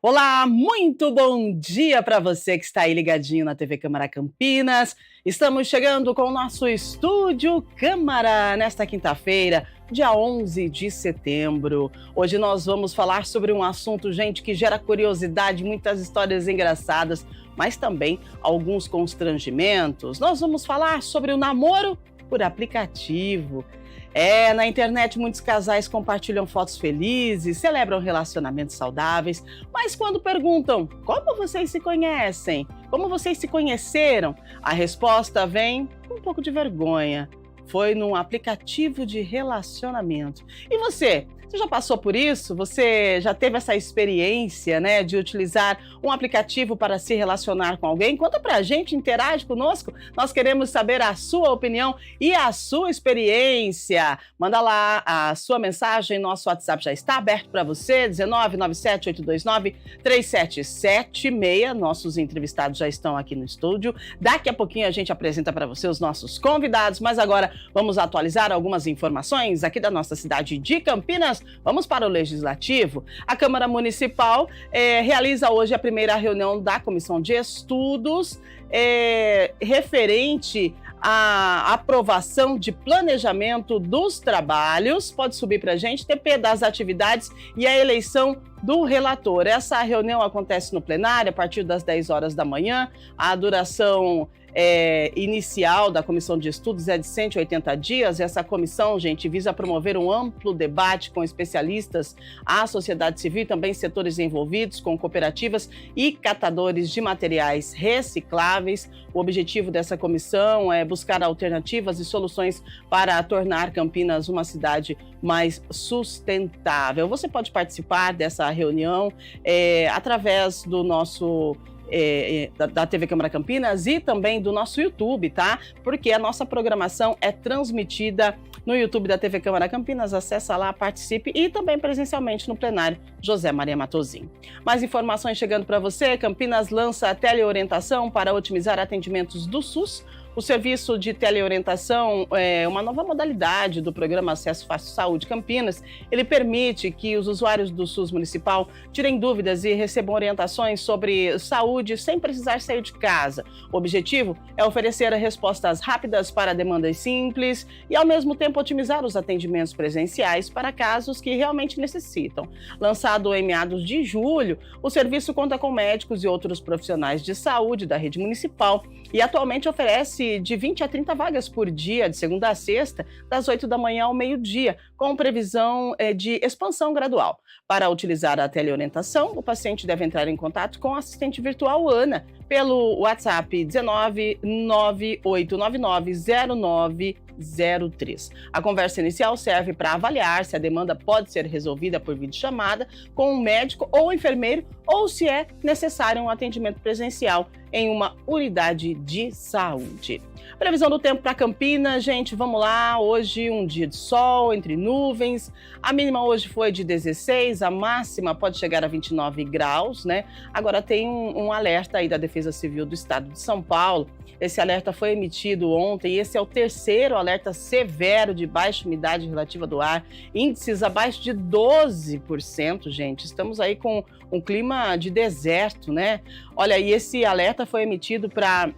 Olá, muito bom dia para você que está aí ligadinho na TV Câmara Campinas. Estamos chegando com o nosso Estúdio Câmara nesta quinta-feira, dia 11 de setembro. Hoje nós vamos falar sobre um assunto, gente, que gera curiosidade, muitas histórias engraçadas, mas também alguns constrangimentos. Nós vamos falar sobre o namoro por aplicativo. Na internet muitos casais compartilham fotos felizes, celebram relacionamentos saudáveis, mas quando perguntam como vocês se conhecem, como vocês se conheceram, a resposta vem com um pouco de vergonha. Foi num aplicativo de relacionamento. E você? Você já passou por isso? Você já teve essa experiência, né, de utilizar um aplicativo para se relacionar com alguém? Conta pra gente, interage conosco. Nós queremos saber a sua opinião e a sua experiência. Manda lá a sua mensagem, nosso WhatsApp já está aberto para você, 19978293776. Nossos entrevistados já estão aqui no estúdio. Daqui a pouquinho a gente apresenta para você os nossos convidados, mas agora vamos atualizar algumas informações aqui da nossa cidade de Campinas. Vamos para o Legislativo. A Câmara Municipal realiza hoje a primeira reunião da Comissão de Estudos referente à aprovação de planejamento dos trabalhos. Pode subir para a gente, TP das atividades e a eleição do relator. Essa reunião acontece no plenário a partir das 10 horas da manhã. A duração inicial da Comissão de Estudos é de 180 dias. Essa comissão, gente, visa promover um amplo debate com especialistas, a sociedade civil e também setores envolvidos, com cooperativas e catadores de materiais recicláveis. O objetivo dessa comissão é buscar alternativas e soluções para tornar Campinas uma cidade mais sustentável. Você pode participar dessa reunião através do nosso da TV Câmara Campinas e também do nosso YouTube, tá? Porque a nossa programação é transmitida no YouTube da TV Câmara Campinas. Acessa lá, participe e também presencialmente no plenário José Maria Matosinho. Mais informações chegando para você. Campinas lança a teleorientação para otimizar atendimentos do SUS. O serviço de teleorientação é uma nova modalidade do programa Acesso Fácil Saúde Campinas. Ele permite que os usuários do SUS municipal tirem dúvidas e recebam orientações sobre saúde sem precisar sair de casa. O objetivo é oferecer respostas rápidas para demandas simples e, ao mesmo tempo, otimizar os atendimentos presenciais para casos que realmente necessitam. Lançado em meados de julho, o serviço conta com médicos e outros profissionais de saúde da rede municipal e atualmente oferece de 20 a 30 vagas por dia, de segunda a sexta, das 8 da manhã ao meio-dia, com previsão de expansão gradual. Para utilizar a teleorientação, o paciente deve entrar em contato com a assistente virtual Ana pelo WhatsApp 19998990903. A conversa inicial serve para avaliar se a demanda pode ser resolvida por videochamada com um médico ou enfermeiro ou se é necessário um atendimento presencial em uma unidade de saúde. Previsão do tempo para Campinas, gente, vamos lá. Hoje um dia de sol, entre nuvens. A mínima hoje foi de 16, a máxima pode chegar a 29 graus, né? Agora tem um alerta aí da Defesa Civil do Estado de São Paulo. Esse alerta foi emitido ontem e esse é o terceiro alerta severo de baixa umidade relativa do ar. Índices abaixo de 12%, gente. Estamos aí com um clima de deserto, né? Olha, e esse alerta foi emitido para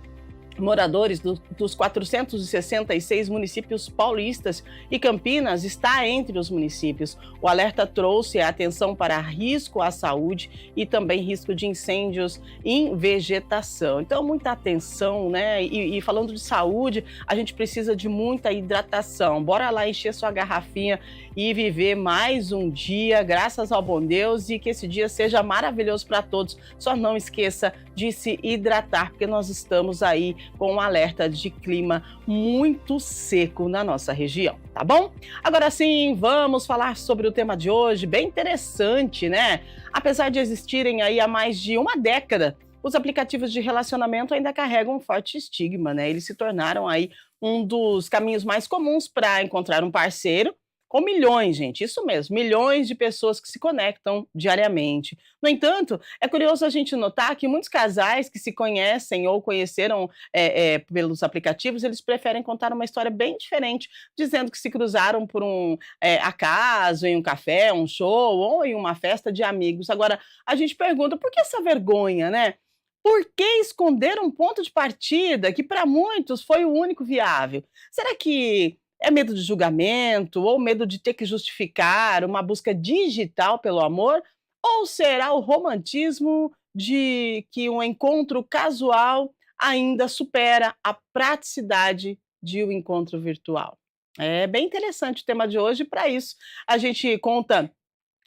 moradores dos 466 municípios paulistas e Campinas está entre os municípios. O alerta trouxe a atenção para risco à saúde e também risco de incêndios em vegetação. Então, muita atenção, né? E falando de saúde, a gente precisa de muita hidratação. Bora lá encher sua garrafinha e viver mais um dia, graças ao bom Deus, e que esse dia seja maravilhoso para todos. Só não esqueça de se hidratar, porque nós estamos aí com um alerta de clima muito seco na nossa região, tá bom? Agora sim, vamos falar sobre o tema de hoje, bem interessante, né? Apesar de existirem aí há mais de uma década, os aplicativos de relacionamento ainda carregam um forte estigma, né? Eles se tornaram aí um dos caminhos mais comuns para encontrar um parceiro com milhões, gente, isso mesmo, milhões de pessoas que se conectam diariamente. No entanto, é curioso a gente notar que muitos casais que se conhecem ou conheceram pelos aplicativos, eles preferem contar uma história bem diferente, dizendo que se cruzaram por um acaso, em um café, um show ou em uma festa de amigos. Agora, a gente pergunta, por que essa vergonha, né? Por que esconder um ponto de partida que para muitos foi o único viável? Será que é medo de julgamento ou medo de ter que justificar uma busca digital pelo amor? Ou será o romantismo de que um encontro casual ainda supera a praticidade de um encontro virtual? É bem interessante o tema de hoje. Para isso, a gente conta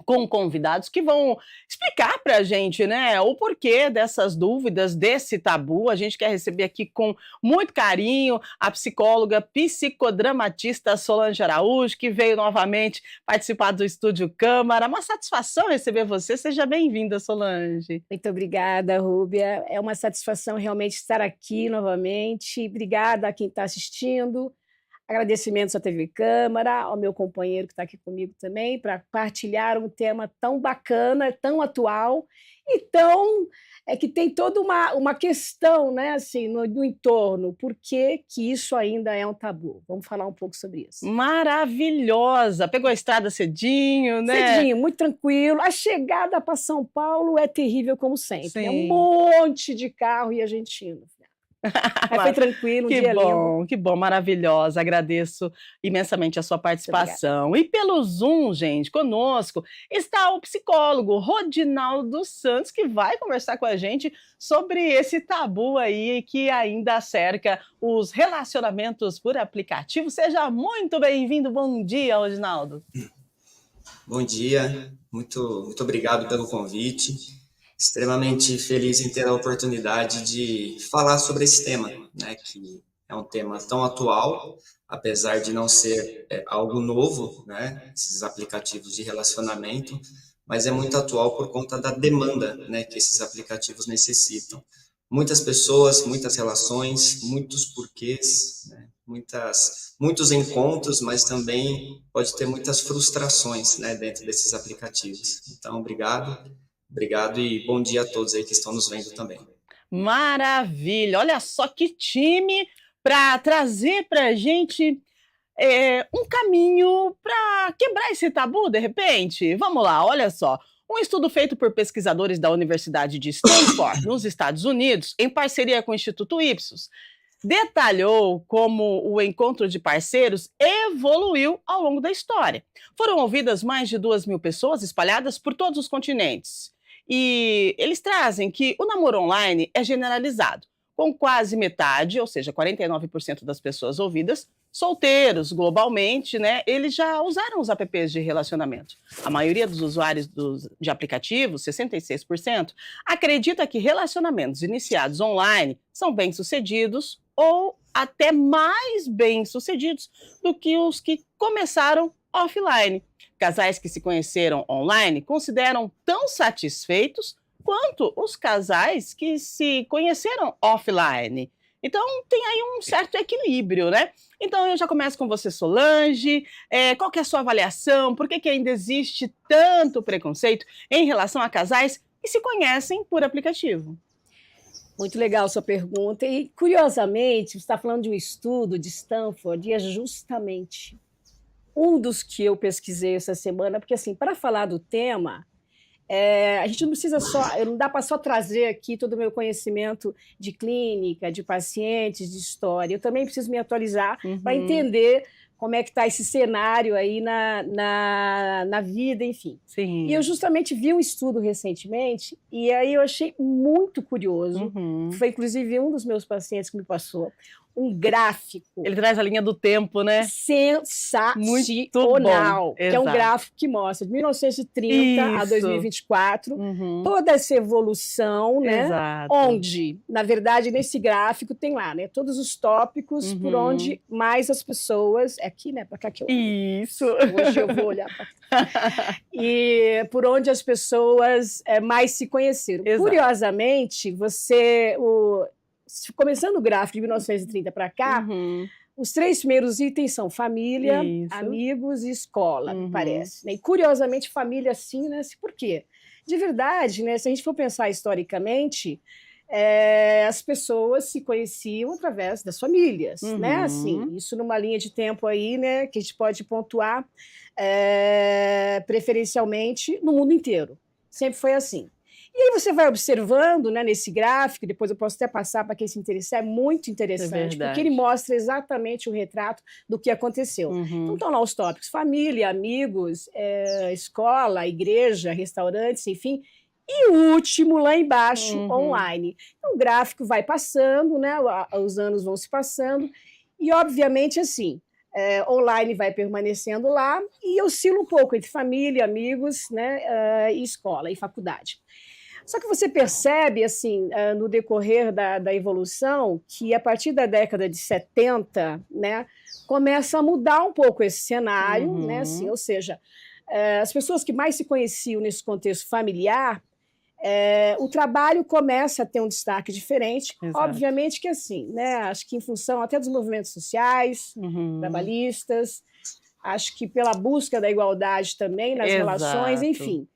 com convidados que vão explicar para a gente, né, o porquê dessas dúvidas, desse tabu. A gente quer receber aqui com muito carinho a psicóloga, psicodramatista Solange Araújo, que veio novamente participar do Estúdio Câmara. Uma satisfação receber você. Seja bem-vinda, Solange. Muito obrigada, Rúbia. É uma satisfação realmente estar aqui novamente. Obrigada a quem está assistindo. Agradecimentos à TV Câmara, ao meu companheiro que está aqui comigo também, para partilhar um tema tão bacana, tão atual e tão que tem toda uma questão, né, assim, no entorno. Por que isso ainda é um tabu? Vamos falar um pouco sobre isso. Maravilhosa! Pegou a estrada cedinho, né? Cedinho, muito tranquilo. A chegada para São Paulo é terrível, como sempre. É um Sim. monte de carro e a gente indo. Mas foi tranquilo, um dia lindo. Que bom, maravilhosa. Agradeço imensamente a sua participação. E pelo Zoom, gente, conosco está o psicólogo Rodinaldo Santos, que vai conversar com a gente sobre esse tabu aí que ainda cerca os relacionamentos por aplicativo. Seja muito bem-vindo. Bom dia, Rodinaldo. Bom dia, muito obrigado pelo convite. Extremamente feliz em ter a oportunidade de falar sobre esse tema, né, que é um tema tão atual, apesar de não ser algo novo, né, esses aplicativos de relacionamento, mas é muito atual por conta da demanda, né, que esses aplicativos necessitam. Muitas pessoas, muitas relações, muitos porquês, né, muitos encontros, mas também pode ter muitas frustrações, né, dentro desses aplicativos. Então, Obrigado e bom dia a todos aí que estão nos vendo também. Maravilha! Olha só que time para trazer para a gente um caminho para quebrar esse tabu, de repente. Vamos lá, olha só. Um estudo feito por pesquisadores da Universidade de Stanford, nos Estados Unidos, em parceria com o Instituto Ipsos, detalhou como o encontro de parceiros evoluiu ao longo da história. Foram ouvidas mais de 2.000 pessoas espalhadas por todos os continentes. E eles trazem que o namoro online é generalizado, com quase metade, ou seja, 49% das pessoas ouvidas, solteiros globalmente, né? Eles já usaram os apps de relacionamento. A maioria dos usuários de aplicativos, 66%, acredita que relacionamentos iniciados online são bem-sucedidos ou até mais bem-sucedidos do que os que começaram offline. Casais que se conheceram online consideram tão satisfeitos quanto os casais que se conheceram offline. Então, tem aí um certo equilíbrio, né? Então, eu já começo com você, Solange. Qual que é a sua avaliação? Por que ainda existe tanto preconceito em relação a casais que se conhecem por aplicativo? Muito legal a sua pergunta. E, curiosamente, você está falando de um estudo de Stanford e é justamente um dos que eu pesquisei essa semana, porque, assim, para falar do tema, a gente não precisa não dá para só trazer aqui todo o meu conhecimento de clínica, de pacientes, de história. Eu também preciso me atualizar para entender como é que está esse cenário aí na vida, enfim. Sim. E eu justamente vi um estudo recentemente, e aí eu achei muito curioso. Foi, inclusive, um dos meus pacientes que me passou um gráfico. Ele traz a linha do tempo, né? Sensacional. Que é um gráfico que mostra de 1930 a 2024, toda essa evolução, né? Exato. Onde, na verdade, nesse gráfico tem lá, né? Todos os tópicos por onde mais as pessoas... É aqui, né? Para cá que eu olho. Isso. Hoje eu vou olhar para cá. E por onde as pessoas mais se conheceram. Exato. Curiosamente, começando o gráfico de 1930 para cá, Os 3 primeiros itens são família, Isso. amigos e escola, me Uhum. parece, né. E curiosamente família sim, né, por quê? De verdade, né, se a gente for pensar historicamente, as pessoas se conheciam através das famílias, né, assim, Uhum. isso numa linha de tempo aí, né, que a gente pode pontuar, preferencialmente no mundo inteiro, sempre foi assim. E aí você vai observando, né, nesse gráfico, depois eu posso até passar para quem se interessar, é muito É interessante, porque ele verdade. mostra exatamente o retrato do que aconteceu. Então Uhum. estão lá os tópicos: família, amigos, escola, igreja, restaurantes, enfim. E o último, lá embaixo, Uhum. online. Então o gráfico vai passando, né, os anos vão se passando, e obviamente assim, online vai permanecendo lá, e oscila um pouco entre família, amigos, né, e escola e faculdade. Só que você percebe, assim, no decorrer da evolução, que a partir da década de 70, né, começa a mudar um pouco esse cenário, né, assim, Uhum. ou seja, as pessoas que mais se conheciam nesse contexto familiar, o trabalho começa a ter um destaque diferente. Exato. Obviamente que assim, né, acho que em função até dos movimentos sociais, Uhum. trabalhistas, acho que pela busca da igualdade também nas relações, Exato. enfim,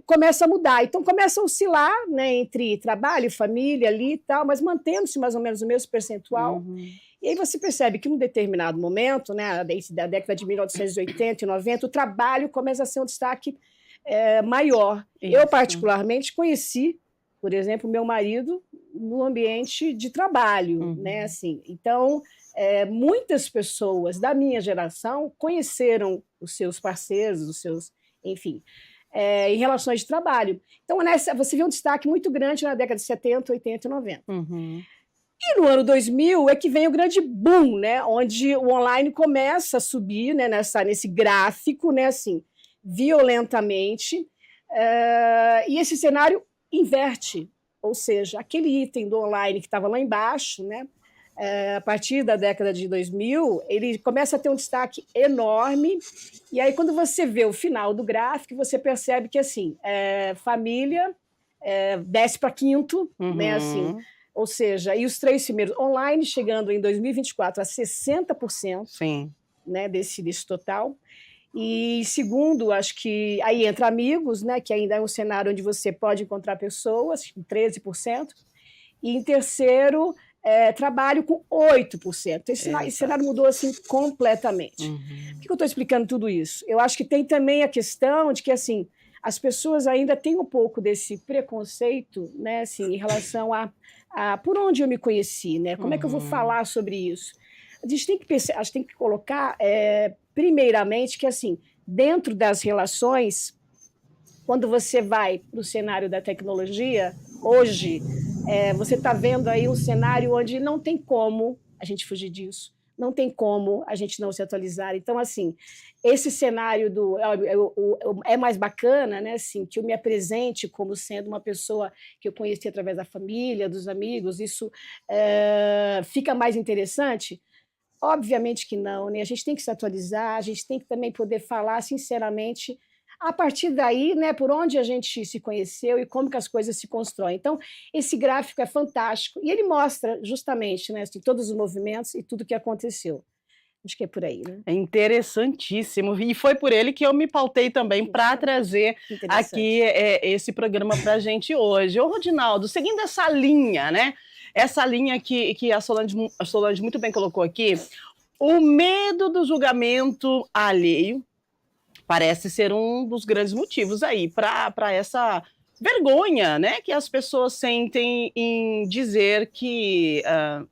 começa a mudar. Então começa a oscilar, né, entre trabalho, família ali e tal, mas mantendo-se mais ou menos o mesmo percentual. Uhum. E aí você percebe que, num determinado momento, né, desde da década de 1980 e 90, o trabalho começa a ser um destaque maior. Eu, Isso. particularmente, conheci, por exemplo, meu marido no ambiente de trabalho, né, Uhum. assim. Então, muitas pessoas da minha geração conheceram os seus parceiros, os seus, enfim, em relações de trabalho. Então, você vê um destaque muito grande na década de 70, 80 e 90. Uhum. E no ano 2000 é que vem o grande boom, né, onde o online começa a subir, né, nesse gráfico, né, assim, violentamente, e esse cenário inverte, ou seja, aquele item do online que estava lá embaixo, né, a partir da década de 2000, ele começa a ter um destaque enorme, e aí quando você vê o final do gráfico, você percebe que, assim, família desce para quinto, né, assim, Uhum. ou seja, e os 3 primeiros online chegando em 2024 a 60%, Sim. né, desse total. E segundo, acho que aí entra amigos, né, que ainda é um cenário onde você pode encontrar pessoas, com 13%. E em terceiro, trabalho com 8%. Esse cenário Exato. mudou assim completamente. Por Uhum. que eu estou explicando tudo isso? Eu acho que tem também a questão de que assim as pessoas ainda têm um pouco desse preconceito, né, assim, em relação a por onde eu me conheci, né? Como é que eu vou Uhum. falar sobre isso? A gente tem que a gente tem que colocar, primeiramente, que assim, dentro das relações, quando você vai para o cenário da tecnologia, hoje, você está vendo aí um cenário onde não tem como a gente fugir disso, não tem como a gente não se atualizar. Então, assim, esse cenário é mais bacana, né? Assim, que eu me apresente como sendo uma pessoa que eu conheci através da família, dos amigos, isso fica mais interessante? Obviamente que não, né? A gente tem que se atualizar, a gente tem que também poder falar sinceramente a partir daí, né, por onde a gente se conheceu e como que as coisas se constroem. Então, esse gráfico é fantástico e ele mostra justamente, né, assim, todos os movimentos e tudo o que aconteceu. Acho que é por aí, né? É interessantíssimo. E foi por ele que eu me pautei também para trazer Que aqui, interessante. esse programa para a gente hoje. Ô, Rodinaldo, seguindo essa linha, né, essa linha que a Solange muito bem colocou aqui, o medo do julgamento alheio parece ser um dos grandes motivos aí para essa vergonha, né, que as pessoas sentem em dizer que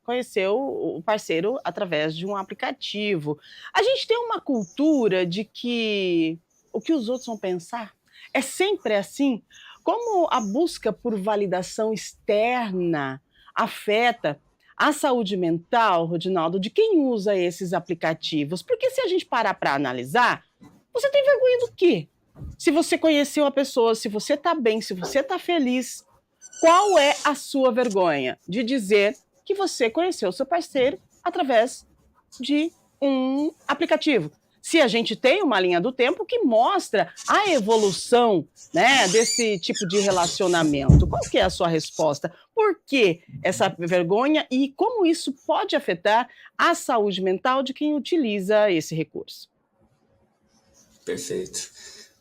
conheceu o parceiro através de um aplicativo. A gente tem uma cultura de que o que os outros vão pensar é sempre assim. Como a busca por validação externa afeta a saúde mental, Rodinaldo, de quem usa esses aplicativos? Porque se a gente parar para analisar, você tem vergonha do quê? Se você conheceu a pessoa, se você está bem, se você está feliz, qual é a sua vergonha de dizer que você conheceu o seu parceiro através de um aplicativo? se a gente tem uma linha do tempo que mostra a evolução, né, desse tipo de relacionamento. Qual que é a sua resposta? Por que essa vergonha e como isso pode afetar a saúde mental de quem utiliza esse recurso? Perfeito.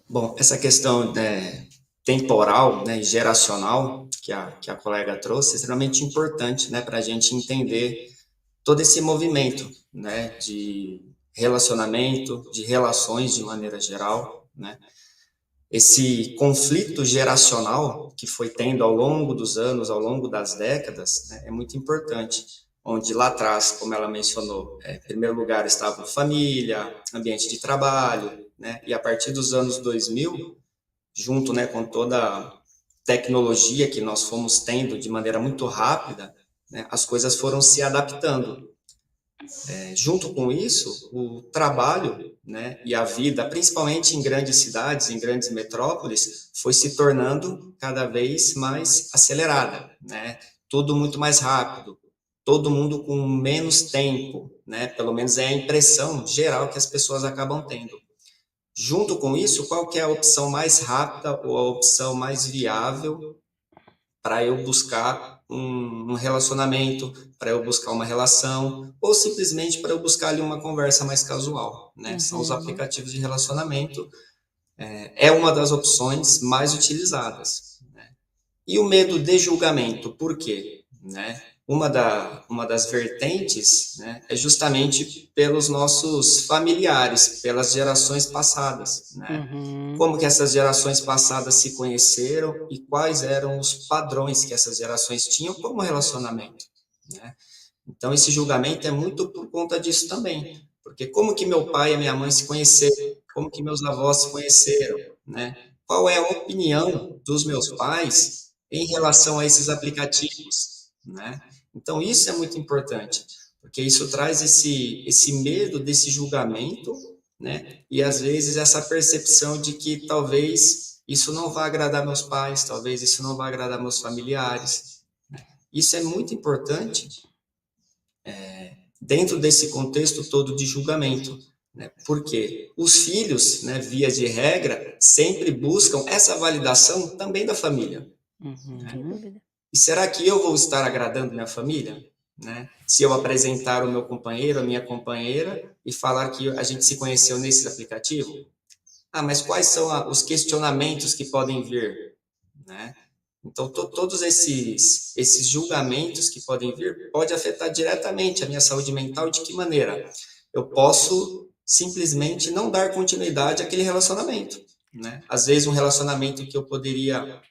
Bom, essa questão, né, temporal, né, e geracional que a colega trouxe é extremamente importante, né, para a gente entender todo esse movimento, né, de relacionamento, de relações de maneira geral, né? Esse conflito geracional que foi tendo ao longo dos anos, ao longo das décadas, né, é muito importante. Onde lá atrás, como ela mencionou, em primeiro lugar estava família, ambiente de trabalho, né, e a partir dos anos 2000, junto, né, com toda a tecnologia que nós fomos tendo de maneira muito rápida, né, as coisas foram se adaptando. Junto com isso, o trabalho, né, e a vida, principalmente em grandes cidades, em grandes metrópoles, foi se tornando cada vez mais acelerada, né? Tudo muito mais rápido, todo mundo com menos tempo, né? Pelo menos é a impressão geral que as pessoas acabam tendo. Junto com isso, qual que é a opção mais rápida ou a opção mais viável para eu buscar um relacionamento, para eu buscar uma relação, ou simplesmente para eu buscar ali uma conversa mais casual, né? São os aplicativos de relacionamento, é uma das opções mais utilizadas, né? E o medo de julgamento, por quê? Né? Uma das vertentes, né, é justamente pelos nossos familiares, pelas gerações passadas, né? Como que essas gerações passadas se conheceram e quais eram os padrões que essas gerações tinham como relacionamento, né? Então, esse julgamento é muito por conta disso também, porque como que meu pai e minha mãe se conheceram, como que meus avós se conheceram, né? Qual é a opinião dos meus pais em relação a esses aplicativos, né? Então, isso é muito importante, porque isso traz esse medo desse julgamento, né? E às vezes essa percepção de que talvez isso não vá agradar meus pais, talvez isso não vá agradar meus familiares. Isso é muito importante dentro desse contexto todo de julgamento, né? Porque os filhos, né, via de regra, sempre buscam essa validação também da família. Né? E será que eu vou estar agradando minha família? Né? Se eu apresentar o meu companheiro, a minha companheira, e falar que a gente se conheceu nesse aplicativo? Ah, mas quais são os questionamentos que podem vir? Né? Então, todos esses julgamentos que podem vir pode afetar diretamente a minha saúde mental. De que maneira? Eu posso simplesmente não dar continuidade àquele relacionamento, né? Às vezes um relacionamento que eu poderia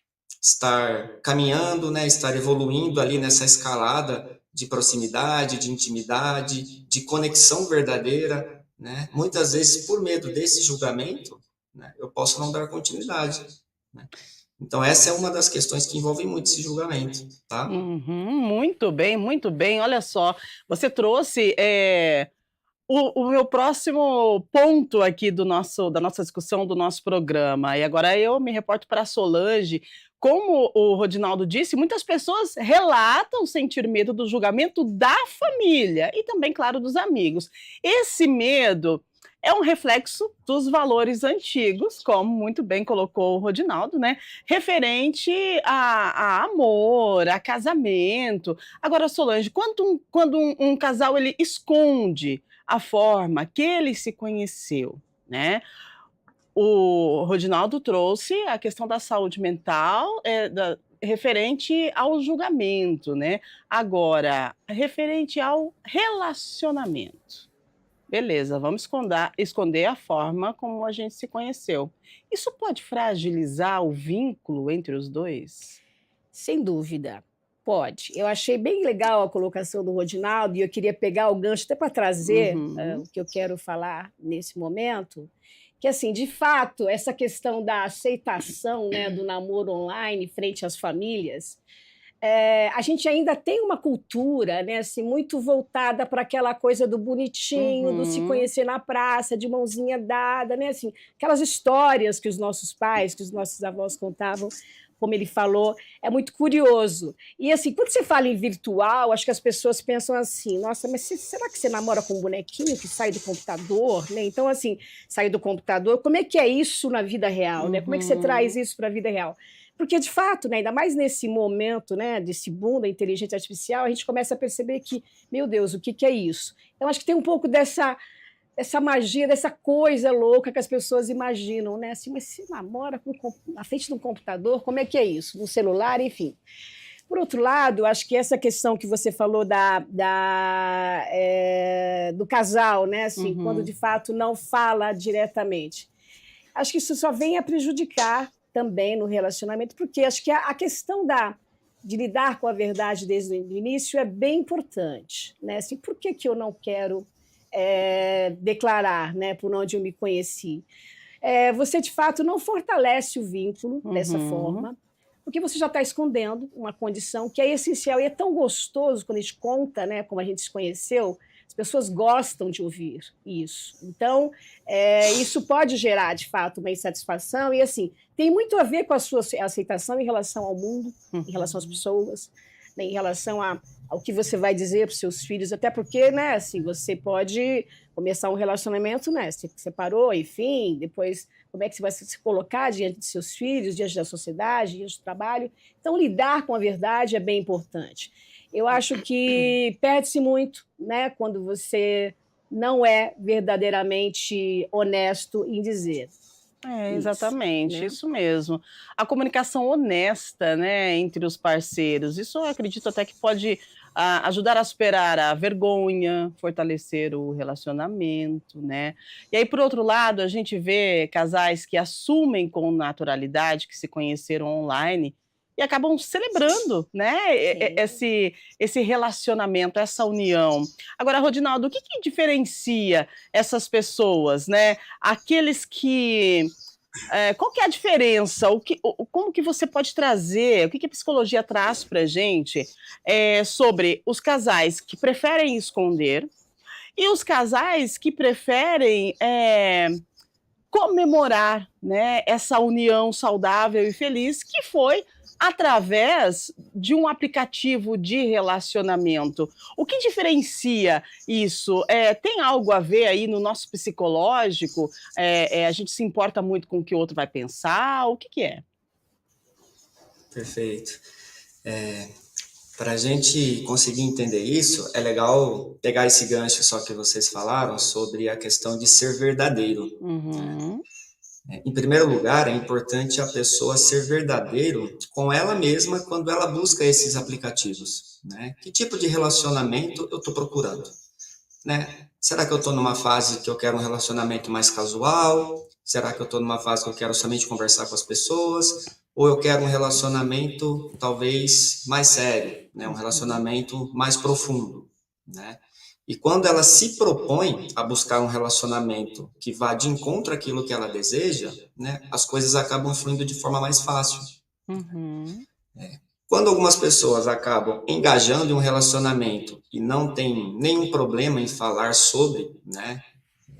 estar caminhando, né, estar evoluindo ali nessa escalada de proximidade, de intimidade, de conexão verdadeira, né? Muitas vezes, por medo desse julgamento, né, eu posso não dar continuidade, né? Então, essa é uma das questões que envolve muito esse julgamento, tá? Muito bem, muito bem. Olha só, você trouxe o meu próximo ponto aqui da nossa discussão, do nosso programa. E agora eu me reporto para a Solange. Como o Rodinaldo disse, muitas pessoas relatam sentir medo do julgamento da família e também, claro, dos amigos. Esse medo é um reflexo dos valores antigos, como muito bem colocou o Rodinaldo, né? Referente a amor, a casamento. Agora, Solange, quando um casal ele esconde a forma que ele se conheceu, né? O Rodinaldo trouxe a questão da saúde mental, referente ao julgamento, né? Agora, referente ao relacionamento. Beleza, vamos esconder a forma como a gente se conheceu. Isso pode fragilizar o vínculo entre os dois? Sem dúvida, pode. Eu achei bem legal a colocação do Rodinaldo e eu queria pegar o gancho até para trazer o que eu quero falar nesse momento, que, assim, de fato, essa questão da aceitação, né, do namoro online frente às famílias, a gente ainda tem uma cultura, né, assim, muito voltada para aquela coisa do bonitinho, do se conhecer na praça, de mãozinha dada, né, assim, aquelas histórias que os nossos pais, que os nossos avós contavam. como ele falou, é muito curioso. E assim, quando você fala em virtual, acho que as pessoas pensam assim, nossa, mas será que você namora com um bonequinho que sai do computador? Né? Então, assim, sai do computador, como é que é isso na vida real? Né? Como é que você traz isso para a vida real? Porque, de fato, né, ainda mais nesse momento, né, desse boom da inteligência artificial, a gente começa a perceber que, meu Deus, o que, que é isso? Então, acho que tem um pouco dessa magia, dessa coisa louca que as pessoas imaginam, né? Assim, mas se namora na frente de um computador, como é que é isso? No celular, enfim. Por outro lado, acho que essa questão que você falou do casal, né? Assim, quando de fato não fala diretamente. Acho que isso só vem a prejudicar também no relacionamento, porque acho que a questão de lidar com a verdade desde o início é bem importante, né? Assim, por que eu não quero declarar, né, por onde eu me conheci? Você, de fato, não fortalece o vínculo dessa forma, porque você já está escondendo uma condição que é essencial e é tão gostoso quando a gente conta, né, como a gente se conheceu. As pessoas gostam de ouvir isso. Então, isso pode gerar, de fato, uma insatisfação. E, assim, tem muito a ver com a sua aceitação em relação ao mundo, em relação às pessoas, né, em relação ao que você vai dizer para os seus filhos. Até porque, né, assim, você pode começar um relacionamento, né, você separou, enfim, depois como é que você vai se colocar diante de seus filhos, diante da sociedade, diante do trabalho. Então, lidar com a verdade é bem importante. Eu acho que perde-se muito, né, quando você não é verdadeiramente honesto em dizer. Exatamente, Né? isso mesmo. A comunicação honesta, né, entre os parceiros, isso eu acredito até que pode ajudar a superar a vergonha, fortalecer o relacionamento, né? E aí, por outro lado, a gente vê casais que assumem com naturalidade que se conheceram online e acabam celebrando, né, esse relacionamento, essa união. Agora, Rodinaldo, o que que diferencia essas pessoas, né? Aqueles que qual que é a diferença? Como que você pode trazer? O que que a psicologia traz para a gente sobre os casais que preferem esconder e os casais que preferem comemorar, né, essa união saudável e feliz que foi através de um aplicativo de relacionamento. O que diferencia isso? Tem algo a ver aí no nosso psicológico? A gente se importa muito com o que o outro vai pensar? O que que é? Perfeito. Para a gente conseguir entender isso, é legal pegar esse gancho só que vocês falaram sobre a questão de ser verdadeiro. Em primeiro lugar, é importante a pessoa ser verdadeiro com ela mesma quando ela busca esses aplicativos, né? Que tipo de relacionamento eu estou procurando, né? Será que eu estou numa fase que eu quero um relacionamento mais casual? Será que eu estou numa fase que eu quero somente conversar com as pessoas? Ou eu quero um relacionamento talvez mais sério, né? Um relacionamento mais profundo, né? E quando ela se propõe a buscar um relacionamento que vá de encontro àquilo que ela deseja, né, as coisas acabam fluindo de forma mais fácil. Quando algumas pessoas acabam engajando em um relacionamento e não tem nenhum problema em falar sobre, né,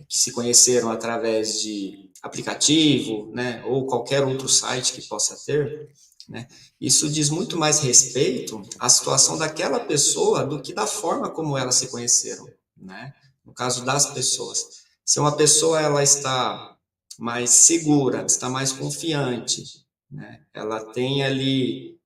que se conheceram através de aplicativo, né, ou qualquer outro site que possa ter, né, isso diz muito mais respeito à situação daquela pessoa do que da forma como elas se conheceram, né? No caso das pessoas. Se uma pessoa ela está mais segura, está mais confiante, né? Ela tem ali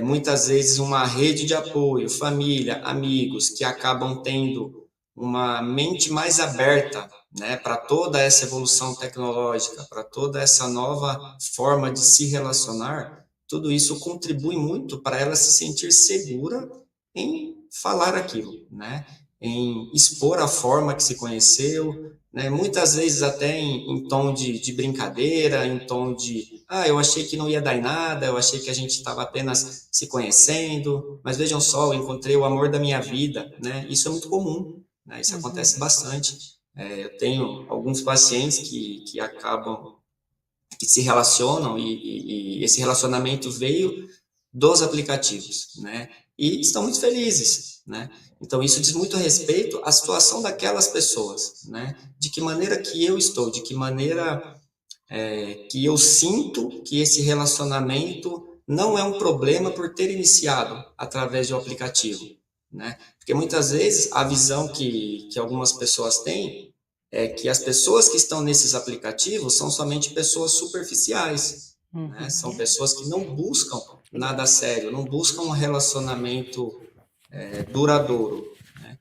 muitas vezes uma rede de apoio, família, amigos, que acabam tendo uma mente mais aberta, né, para toda essa evolução tecnológica, para toda essa nova forma de se relacionar. Tudo isso contribui muito para ela se sentir segura em falar aquilo, né? Em expor a forma que se conheceu, né? Muitas vezes até em tom de brincadeira, em tom de eu achei que não ia dar em nada, eu achei que a gente estava apenas se conhecendo, mas vejam só, eu encontrei o amor da minha vida, né? Isso é muito comum, né? Isso acontece bastante. Eu tenho alguns pacientes que acabam que se relacionam e esse relacionamento veio dos aplicativos, né? E estão muito felizes, né? Então isso diz muito a respeito à situação daquelas pessoas, né? De que maneira que eu estou, de que maneira que eu sinto que esse relacionamento não é um problema por ter iniciado através de um aplicativo, né? Porque muitas vezes a visão que algumas pessoas têm é que as pessoas que estão nesses aplicativos são somente pessoas superficiais, né? São pessoas que não buscam nada sério, não buscam um relacionamento duradouro, né?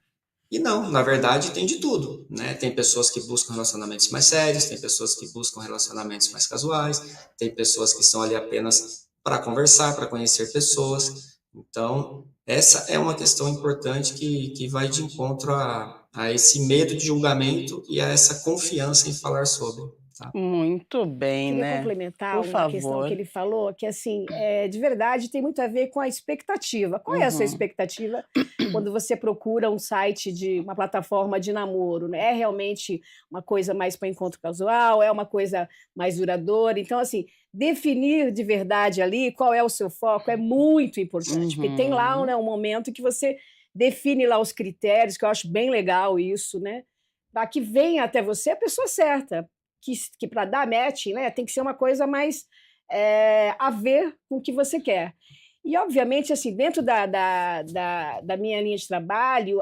E não, na verdade tem de tudo, né? Tem pessoas que buscam relacionamentos mais sérios, tem pessoas que buscam relacionamentos mais casuais, tem pessoas que estão ali apenas para conversar, para conhecer pessoas. Então, essa é uma questão importante que vai de encontro a esse medo de julgamento e a essa confiança em falar sobre, tá? Muito bem, Queria né? complementar Por uma questão que favor. ele falou, que assim, de verdade tem muito a ver com a expectativa. Qual é a sua Uhum. expectativa quando você procura um site de uma plataforma de namoro, né? É realmente uma coisa mais para encontro casual? É uma coisa mais duradoura? Então, assim, definir de verdade ali qual é o seu foco é muito importante, porque tem lá, Uhum. né, um momento que você define lá os critérios, que eu acho bem legal isso, né? Para que venha até você a pessoa certa, que para dar match, né, tem que ser uma coisa mais a ver com o que você quer. E, obviamente, assim, dentro da minha linha de trabalho,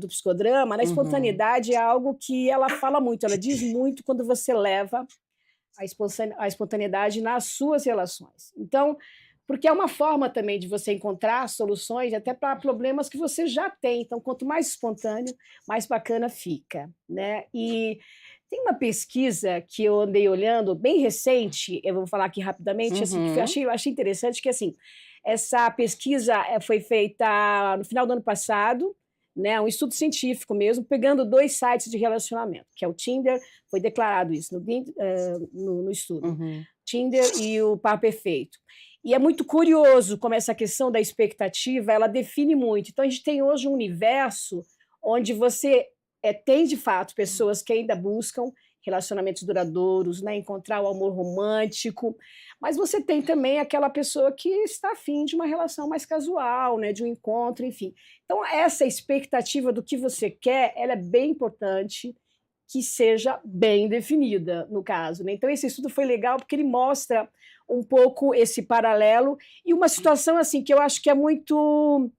do psicodrama, né, a Uhum. espontaneidade é algo que ela fala muito, ela diz muito quando você leva a espontaneidade nas suas relações. Então, porque é uma forma também de você encontrar soluções até para problemas que você já tem. Então, quanto mais espontâneo, mais bacana fica, né? E tem uma pesquisa que eu andei olhando, bem recente, eu vou falar aqui rapidamente, assim, que Uhum. eu achei interessante, que assim, essa pesquisa foi feita no final do ano passado, né, um estudo científico mesmo, pegando 2 sites de relacionamento, que é o Tinder, foi declarado isso no estudo, Uhum. Tinder e o Par Perfeito. E é muito curioso como essa questão da expectativa, ela define muito. Então a gente tem hoje um universo onde você tem de fato pessoas que ainda buscam relacionamentos duradouros, né, encontrar o amor romântico, mas você tem também aquela pessoa que está afim de uma relação mais casual, né, de um encontro, enfim. Então essa expectativa do que você quer, ela é bem importante que seja bem definida, no caso, né. Então esse estudo foi legal, porque ele mostra um pouco esse paralelo e uma situação, assim, que eu acho que é muito,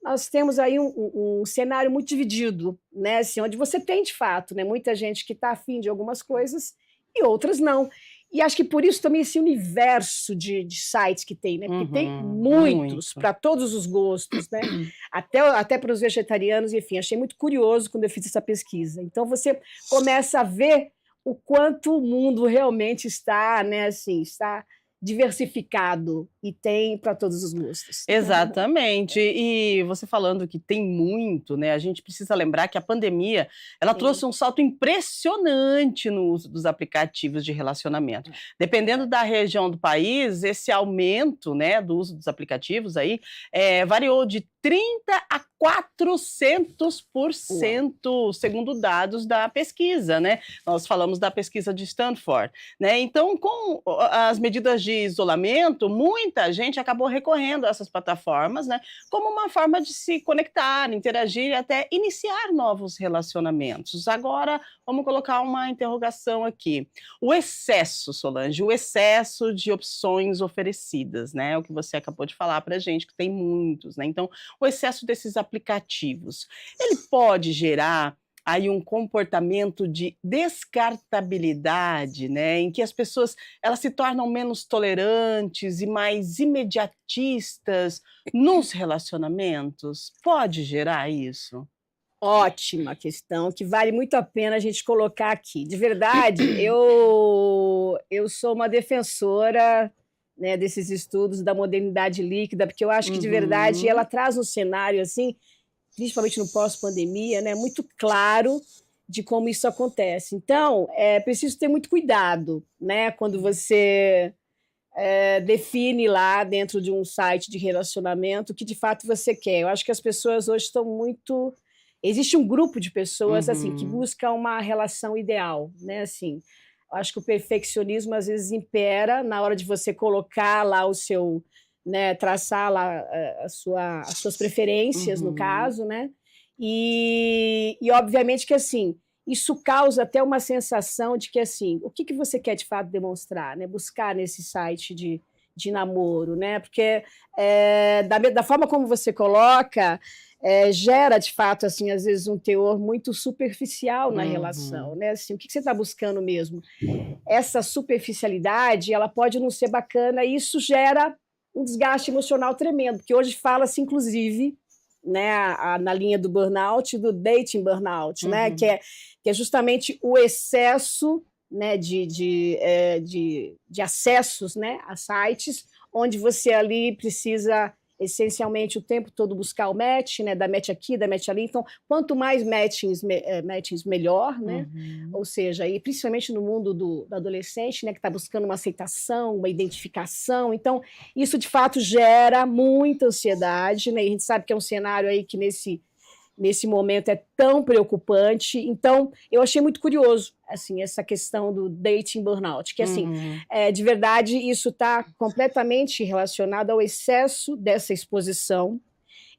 nós temos aí um cenário muito dividido, né, assim, onde você tem de fato, né, muita gente que está afim de algumas coisas e outras não. E acho que por isso também esse universo de sites que tem, né, porque tem Uhum. muitos Muito. para todos os gostos, né, até para os vegetarianos, enfim, achei muito curioso quando eu fiz essa pesquisa. Então você começa a ver o quanto o mundo realmente está, né, assim, está diversificado e tem para todos os gostos. Exatamente. E você falando que tem muito, né, a gente precisa lembrar que a pandemia, ela Sim, trouxe um salto impressionante no uso dos aplicativos de relacionamento. é, Dependendo verdade. da região do país, esse aumento, né, do uso dos aplicativos aí, variou de 30 a Uau! 400%, segundo dados da pesquisa, né. Nós falamos da pesquisa de Stanford, né. Então, com as medidas de isolamento, muita gente acabou recorrendo a essas plataformas, né, como uma forma de se conectar, interagir e até iniciar novos relacionamentos. Agora, vamos colocar uma interrogação aqui. O excesso, Solange, o excesso de opções oferecidas, né, o que você acabou de falar pra gente, que tem muitos, né. Então, o excesso desses aplicativos, ele pode gerar aí um comportamento de descartabilidade, né, em que as pessoas, elas se tornam menos tolerantes e mais imediatistas nos relacionamentos? Pode gerar isso? Ótima questão, que vale muito a pena a gente colocar aqui. De verdade, eu sou uma defensora, né, desses estudos da modernidade líquida, porque eu acho que de verdade ela Uhum. traz um cenário, assim, principalmente no pós-pandemia, né, muito claro de como isso acontece. Então, é preciso ter muito cuidado, né, quando você define lá dentro de um site de relacionamento o que de fato você quer. Eu acho que as pessoas hoje estão muito. Existe um grupo de pessoas assim que Uhum. busca uma relação ideal, né? Assim, eu acho que o perfeccionismo às vezes impera na hora de você colocar lá o seu, né, traçar lá as suas preferências no Uhum. caso, né? E obviamente que assim isso causa até uma sensação de que, assim, o que você quer de fato demonstrar, né? Buscar nesse site de namoro, né? Porque da forma como você coloca, gera de fato assim às vezes um teor muito superficial na relação, né? Assim, o que você está buscando mesmo? Essa superficialidade, ela pode não ser bacana e isso gera um desgaste emocional tremendo, porque hoje fala-se inclusive, né, na linha do burnout, do dating burnout, né? Que é justamente o excesso, né, de acessos, né, a sites, onde você ali precisa essencialmente o tempo todo buscar o match, né, da match aqui, da match ali. Então, quanto mais matchings melhor, né? Ou seja, e principalmente no mundo do adolescente, né, que está buscando uma aceitação, uma identificação. Então, isso de fato gera muita ansiedade, né? E a gente sabe que é um cenário aí que nesse momento é tão preocupante. Então, eu achei muito curioso assim, essa questão do dating burnout, que assim, de verdade, isso está completamente relacionado ao excesso dessa exposição.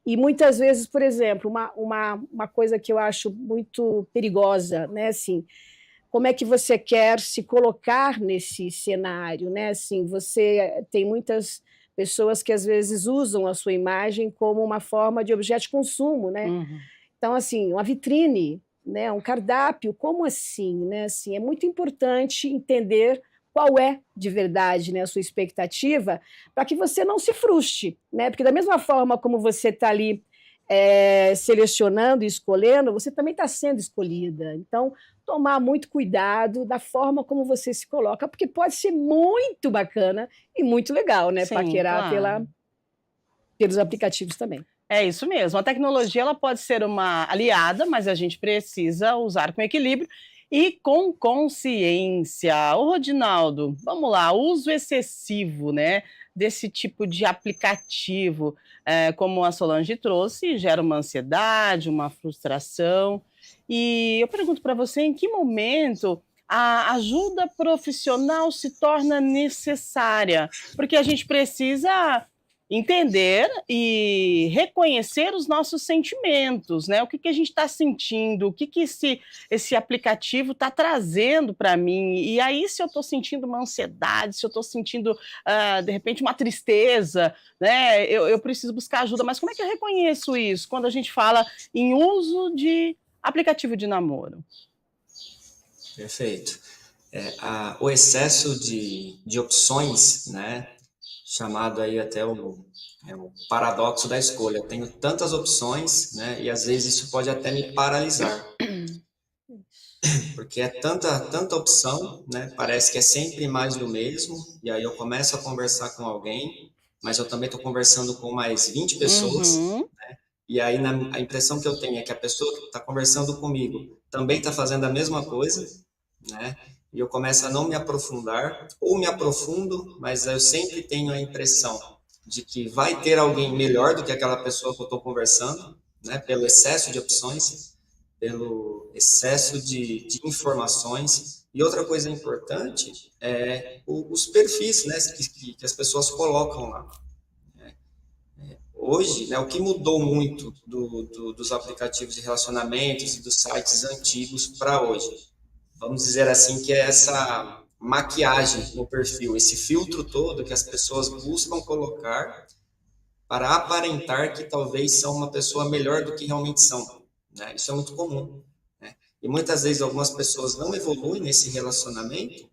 E muitas vezes, por exemplo, uma coisa que eu acho muito perigosa, né? Assim, como é que você quer se colocar nesse cenário, né? Assim, você tem muitas pessoas que às vezes usam a sua imagem como uma forma de objeto de consumo, né? Então, assim, uma vitrine, né, um cardápio, como assim, né? Assim, é muito importante entender qual é de verdade, né, a sua expectativa, para que você não se frustre, né? Porque da mesma forma como você está ali selecionando e escolhendo, você também está sendo escolhida. Então, tomar muito cuidado da forma como você se coloca, porque pode ser muito bacana e muito legal, né? Sim, paquerar claro. pelos aplicativos também. É isso mesmo. A tecnologia ela pode ser uma aliada, mas a gente precisa usar com equilíbrio e com consciência. Ô, Rodinaldo, vamos lá, o uso excessivo, né, desse tipo de aplicativo, como a Solange trouxe, gera uma ansiedade, uma frustração. E eu pergunto para você, em que momento a ajuda profissional se torna necessária? Porque a gente precisa entender e reconhecer os nossos sentimentos, né? O que a gente está sentindo, o que esse aplicativo está trazendo para mim. E aí, se eu estou sentindo uma ansiedade, se eu estou sentindo, de repente, uma tristeza, né? Eu preciso buscar ajuda. Mas como é que eu reconheço isso quando a gente fala em uso de aplicativo de namoro? Perfeito. O excesso de opções, né? Chamado aí até o paradoxo da escolha. Eu tenho tantas opções, né? E às vezes isso pode até me paralisar. Porque é tanta opção, né? Parece que é sempre mais do mesmo. E aí eu começo a conversar com alguém, mas eu também estou conversando com mais 20 pessoas. Né? E aí a impressão que eu tenho é que a pessoa que está conversando comigo também está fazendo a mesma coisa, né? E eu começo a não me aprofundar, ou me aprofundo, mas eu sempre tenho a impressão de que vai ter alguém melhor do que aquela pessoa que eu estou conversando, né? Pelo excesso de opções, pelo excesso de informações. E outra coisa importante é os perfis, né? Que as pessoas colocam lá. Hoje, né, o que mudou muito dos aplicativos de relacionamentos e dos sites antigos para hoje? Vamos dizer assim, que é essa maquiagem no perfil, esse filtro todo que as pessoas buscam colocar para aparentar que talvez são uma pessoa melhor do que realmente são. Né? Isso é muito comum. Né? E muitas vezes algumas pessoas não evoluem nesse relacionamento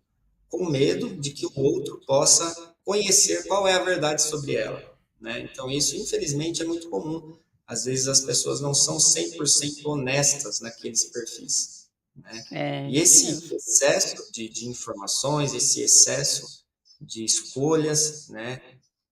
com medo de que o outro possa conhecer qual é a verdade sobre ela. Né? Então isso, infelizmente, é muito comum. Às vezes as pessoas não são 100% honestas naqueles perfis. Né? E esse excesso de informações, esse excesso de escolhas, né,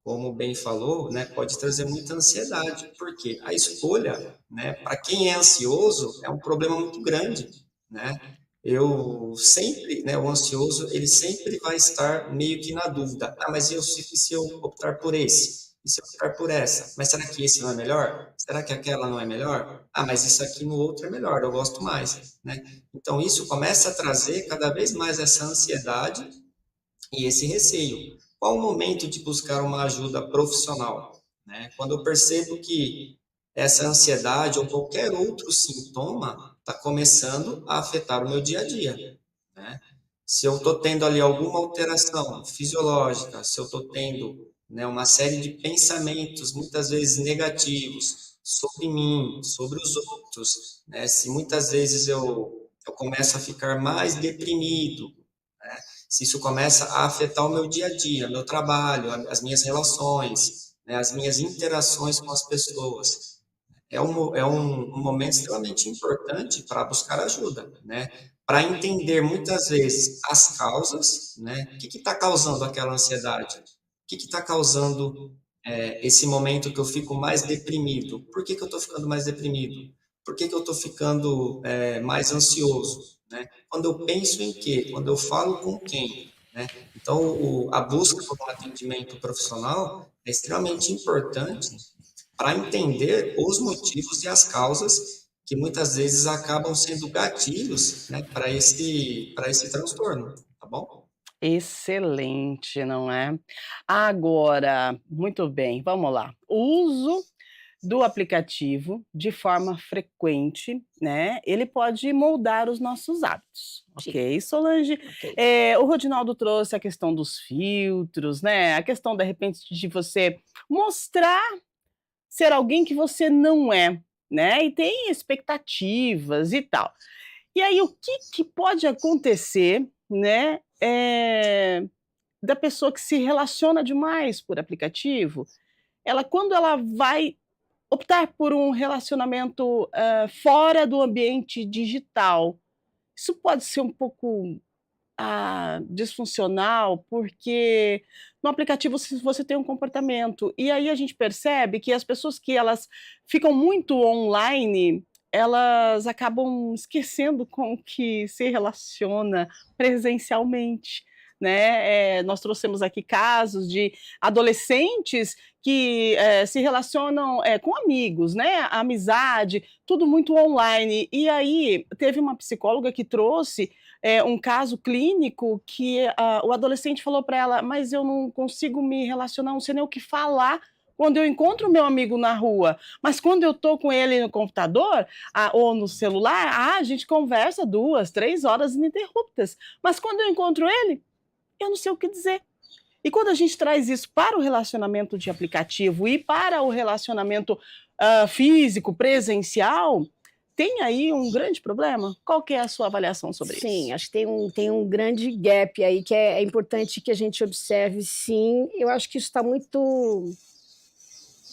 como bem falou, né, pode trazer muita ansiedade, porque a escolha, né, para quem é ansioso, é um problema muito grande. Né? Eu sempre, né, o ansioso, ele sempre vai estar meio que na dúvida. Mas se eu optar por esse? E se eu optar por essa? Mas será que esse não é melhor? Será que aquela não é melhor? Mas isso aqui no outro é melhor, eu gosto mais. Né? Então, isso começa a trazer cada vez mais essa ansiedade e esse receio. Qual o momento de buscar uma ajuda profissional? Né? Quando eu percebo que essa ansiedade ou qualquer outro sintoma está começando a afetar o meu dia a dia. Né? Se eu estou tendo ali alguma alteração fisiológica, se eu estou tendo né, uma série de pensamentos, muitas vezes negativos, sobre mim, sobre os outros, né, se muitas vezes eu começo a ficar mais deprimido, né, se isso começa a afetar o meu dia a dia, meu trabalho, as minhas relações, né, as minhas interações com as pessoas, é um momento extremamente importante para buscar ajuda, né? Para entender muitas vezes as causas, né? O que está causando aquela ansiedade? O que está causando esse momento que eu fico mais deprimido? Por que eu estou ficando mais deprimido? Por que eu estou ficando mais ansioso? Né? Quando eu penso em quê? Quando eu falo com quem? Né? Então, a busca por um atendimento profissional é extremamente importante para entender os motivos e as causas que muitas vezes acabam sendo gatilhos, né, para esse transtorno, tá bom? Excelente, não é? Agora, muito bem, vamos lá. O uso do aplicativo de forma frequente, né, ele pode moldar os nossos hábitos, Sim, ok, Solange? ok. O Rodinaldo trouxe a questão dos filtros, né, a questão, de repente, de você mostrar ser alguém que você não é, né, e tem expectativas e tal. E aí o que que pode acontecer, né, da pessoa que se relaciona demais por aplicativo, ela quando ela vai optar por um relacionamento, fora do ambiente digital, isso pode ser um pouco disfuncional, porque no aplicativo você tem um comportamento, e aí a gente percebe que as pessoas que elas ficam muito online, elas acabam esquecendo com que se relaciona presencialmente, né. Nós trouxemos aqui casos de adolescentes que, se relacionam, com amigos, né, a amizade, tudo muito online. E aí teve uma psicóloga que trouxe um caso clínico que o adolescente falou para ela: "Mas eu não consigo me relacionar, não sei nem o que falar quando eu encontro o meu amigo na rua, mas quando eu estou com ele no computador, ou no celular, a gente conversa 2, 3 horas ininterruptas, mas quando eu encontro ele, eu não sei o que dizer". E quando a gente traz isso para o relacionamento de aplicativo e para o relacionamento, físico, presencial, tem aí um grande problema? Qual que é a sua avaliação sobre Sim, isso? acho que tem um grande gap aí que é importante que a gente observe, sim. Eu acho que isso está muito,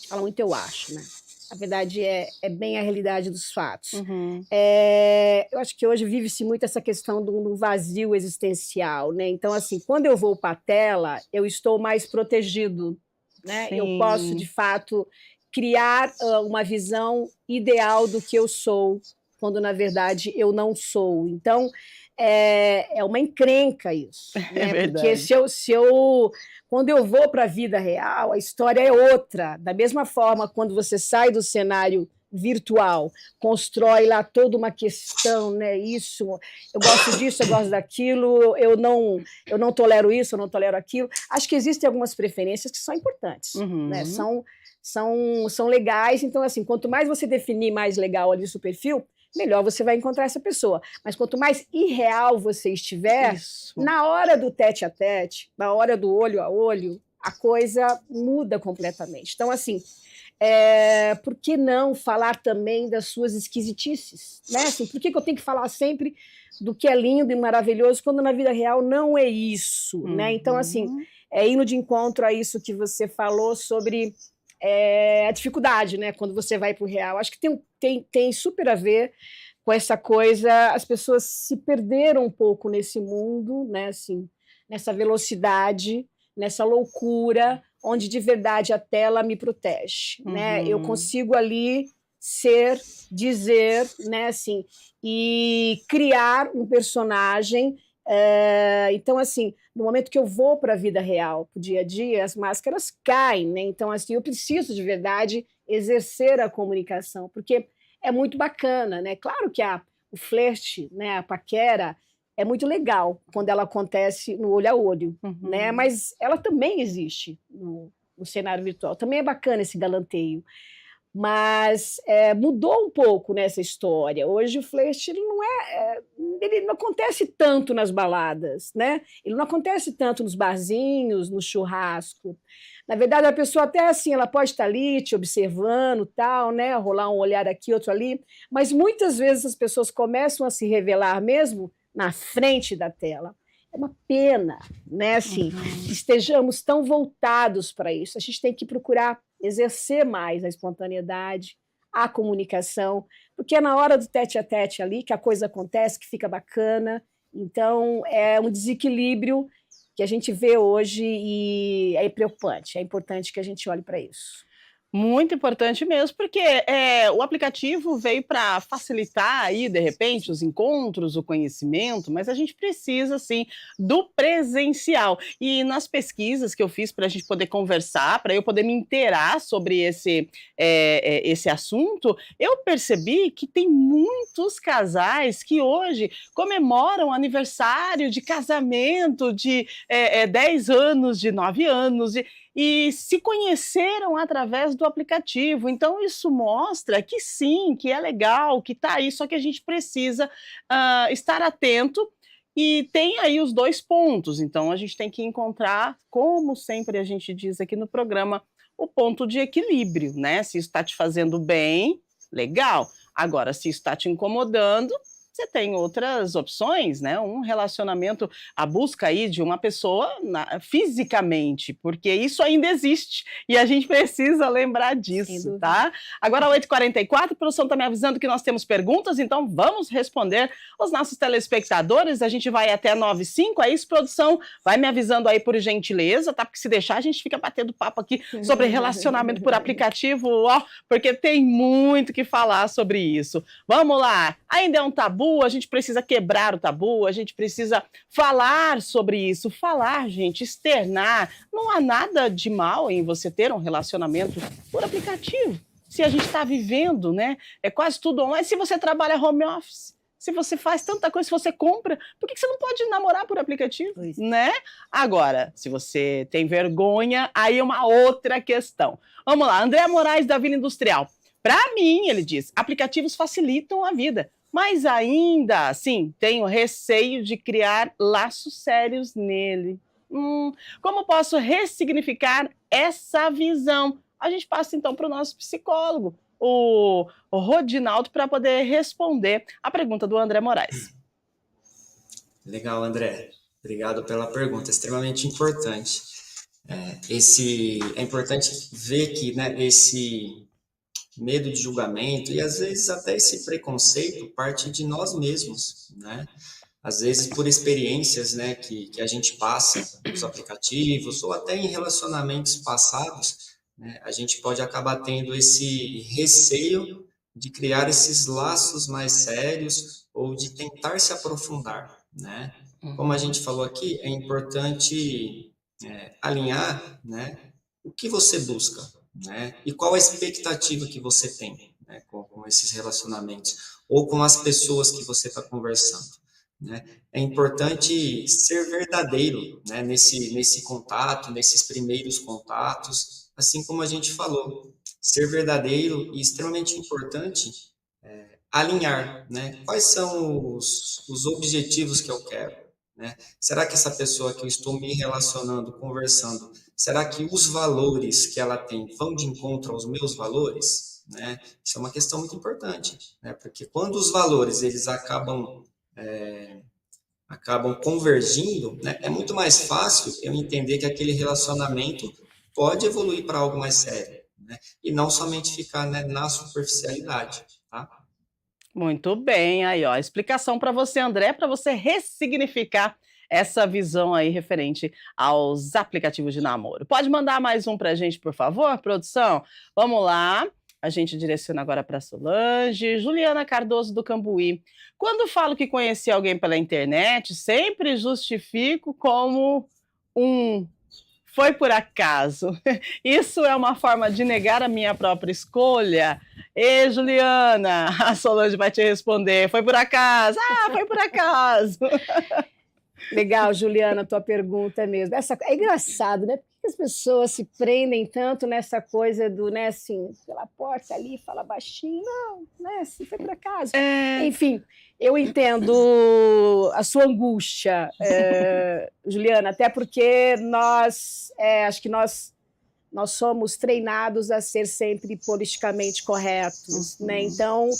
fala muito eu acho, né. A verdade é bem a realidade dos fatos. Uhum. Eu acho que hoje vive-se muito essa questão do vazio existencial, né, então, assim, quando eu vou para a tela, eu estou mais protegido, né, eu posso, de Sim, fato, criar, uma visão ideal do que eu sou, quando na verdade eu não sou. Então, é uma encrenca isso, é né, porque verdade. se eu quando eu vou para a vida real, a história é outra. Da mesma forma, quando você sai do cenário virtual, constrói lá toda uma questão, né? Isso, eu gosto disso, eu gosto daquilo, eu não tolero isso, eu não tolero aquilo. Acho que existem algumas preferências que são importantes, né? Uhum. São legais. Então, assim, quanto mais você definir mais legal ali o seu perfil, melhor você vai encontrar essa pessoa. Mas quanto mais irreal você estiver, Isso. na hora do tete a tete, na hora do olho a olho, a coisa muda completamente. Então, assim, por que não falar também das suas esquisitices? Né? Assim, por que eu tenho que falar sempre do que é lindo e maravilhoso quando na vida real não é isso? Né? Então, assim, Uhum. indo de encontro a isso que você falou sobre a dificuldade, né? Quando você vai para o real. Acho que tem super a ver com essa coisa, as pessoas se perderam um pouco nesse mundo, né, assim, nessa velocidade, nessa loucura, onde de verdade a tela me protege, né? Eu Uhum. consigo ali ser, dizer, né, assim, e criar um personagem. Então, assim, no momento que eu vou para a vida real, para o dia a dia, as máscaras caem, né? Então, assim, eu preciso de verdade exercer a comunicação, porque é muito bacana, né? Claro que o flerte, né, a paquera, é muito legal quando ela acontece no olho a olho, né? Uhum. Mas ela também existe no cenário virtual. Também é bacana esse galanteio. Mas mudou um pouco nessa história. Hoje o flerte ele não acontece tanto nas baladas, né? Ele não acontece tanto nos barzinhos, no churrasco. Na verdade, a pessoa até assim, ela pode estar ali te observando, tal, né? Rolar um olhar aqui, outro ali, mas muitas vezes as pessoas começam a se revelar mesmo na frente da tela. É uma pena, né? Assim, que estejamos tão voltados para isso. A gente tem que procurar exercer mais a espontaneidade, a comunicação, porque é na hora do tete-a-tete ali que a coisa acontece, que fica bacana. Então, é um desequilíbrio que a gente vê hoje e é preocupante. É importante que a gente olhe para isso. Muito importante mesmo, porque o aplicativo veio para facilitar aí, de repente, os encontros, o conhecimento, mas a gente precisa, sim, do presencial. E nas pesquisas que eu fiz para a gente poder conversar, para eu poder me inteirar sobre esse assunto, eu percebi que tem muitos casais que hoje comemoram aniversário de casamento de 10 anos, de 9 anos, e se conheceram através do aplicativo. Então, isso mostra que sim, que é legal, que está aí, só que a gente precisa estar atento. E tem aí os dois pontos, então a gente tem que encontrar, como sempre a gente diz aqui no programa, o ponto de equilíbrio, né? Se isso está te fazendo bem, legal. Agora, se isso está te incomodando, você tem outras opções, né? Um relacionamento, a busca aí de uma pessoa fisicamente, porque isso ainda existe e a gente precisa lembrar disso, tá? Agora, 8h44, a produção está me avisando que nós temos perguntas, então vamos responder os nossos telespectadores. A gente vai até 9h05, é isso, produção? Vai me avisando aí por gentileza, tá? Porque se deixar, a gente fica batendo papo aqui sobre relacionamento por aplicativo, ó, porque tem muito que falar sobre isso. Vamos lá, ainda é um tabu, a gente precisa quebrar o tabu, a gente precisa falar sobre isso, falar, gente, externar. Não há nada de mal em você ter um relacionamento por aplicativo. Se a gente está vivendo, né? É quase tudo online. Se você trabalha home office, se você faz tanta coisa, se você compra, por que você não pode namorar por aplicativo, né? Agora, se você tem vergonha, aí é uma outra questão. Vamos lá, André Moraes, da Vila Industrial. Para mim, ele diz, aplicativos facilitam a vida, mas ainda assim tenho receio de criar laços sérios nele. Como posso ressignificar essa visão? A gente passa então para o nosso psicólogo, o Rodinaldo, para poder responder a pergunta do André Moraes. Legal, André. Obrigado pela pergunta, extremamente importante. É importante ver que, né, esse medo de julgamento e, às vezes, até esse preconceito parte de nós mesmos, né? Às vezes, por experiências, né, que a gente passa nos aplicativos ou até em relacionamentos passados, né, a gente pode acabar tendo esse receio de criar esses laços mais sérios ou de tentar se aprofundar, né? Como a gente falou aqui, é importante alinhar, né, o que você busca, né? E qual a expectativa que você tem, né, com esses relacionamentos ou com as pessoas que você está conversando, né? É importante ser verdadeiro, né, nesse contato, nesses primeiros contatos, assim como a gente falou, ser verdadeiro e extremamente importante alinhar, né? Quais são os objetivos que eu quero, né? Será que essa pessoa que eu estou me relacionando, conversando, será que os valores que ela tem vão de encontro aos meus valores? Né? Isso é uma questão muito importante, né? Porque quando os valores eles acabam convergindo, né? É muito mais fácil eu entender que aquele relacionamento pode evoluir para algo mais sério, né? E não somente ficar, né, na superficialidade, tá? Muito bem, aí ó, explicação para você, André, para você ressignificar essa visão aí referente aos aplicativos de namoro. Pode mandar mais um para a gente, por favor, produção? Vamos lá, a gente direciona agora para Solange. Juliana Cardoso, do Cambuí. Quando falo que conheci alguém pela internet, sempre justifico como foi por acaso. Isso é uma forma de negar a minha própria escolha? Ê, Juliana, a Solange vai te responder. Foi por acaso? Ah, foi por acaso. Legal, Juliana, tua pergunta é mesmo. É engraçado, né? que as pessoas se prendem tanto nessa coisa do, né, assim, pela porta ali, fala baixinho, não, né, assim, foi por acaso. É, Enfim, eu entendo a sua angústia, Juliana, até porque acho que nós somos treinados a ser sempre politicamente corretos, né? Então,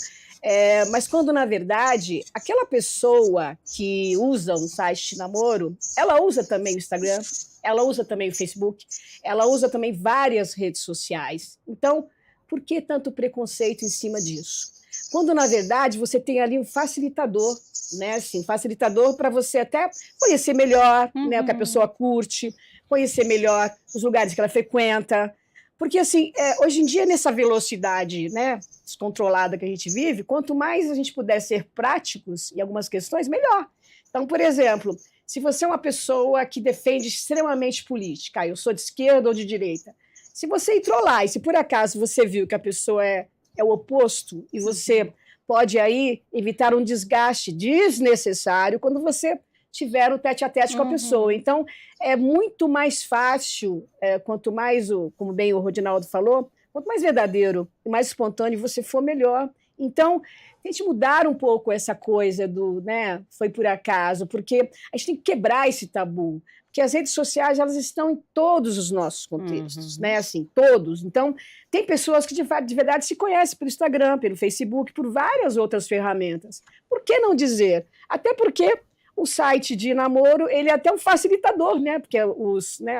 mas quando, na verdade, aquela pessoa que usa um site de namoro, ela usa também o Instagram, ela usa também o Facebook, ela usa também várias redes sociais. Então, por que tanto preconceito em cima disso? Quando, na verdade, você tem ali um facilitador, né? Assim, facilitador para você até conhecer melhor, né, o que a pessoa curte, conhecer melhor os lugares que ela frequenta. Porque, assim, hoje em dia, nessa velocidade, né, descontrolada que a gente vive, quanto mais a gente puder ser práticos em algumas questões, melhor. Então, por exemplo, se você é uma pessoa que defende extremamente política, eu sou de esquerda ou de direita, se você entrou lá e se por acaso você viu que a pessoa é o oposto e você pode aí evitar um desgaste desnecessário quando você tiver o tete-a-tete com a pessoa. Então, é muito mais fácil, quanto mais, como bem o Rodinaldo falou, quanto mais verdadeiro e mais espontâneo você for, melhor. Então, tente mudar um pouco essa coisa do, né, foi por acaso, porque a gente tem que quebrar esse tabu, porque as redes sociais, elas estão em todos os nossos contextos, né, assim, todos. Então, tem pessoas que de verdade se conhecem pelo Instagram, pelo Facebook, por várias outras ferramentas. Por que não dizer? Até porque o site de namoro, ele é até um facilitador, né? Porque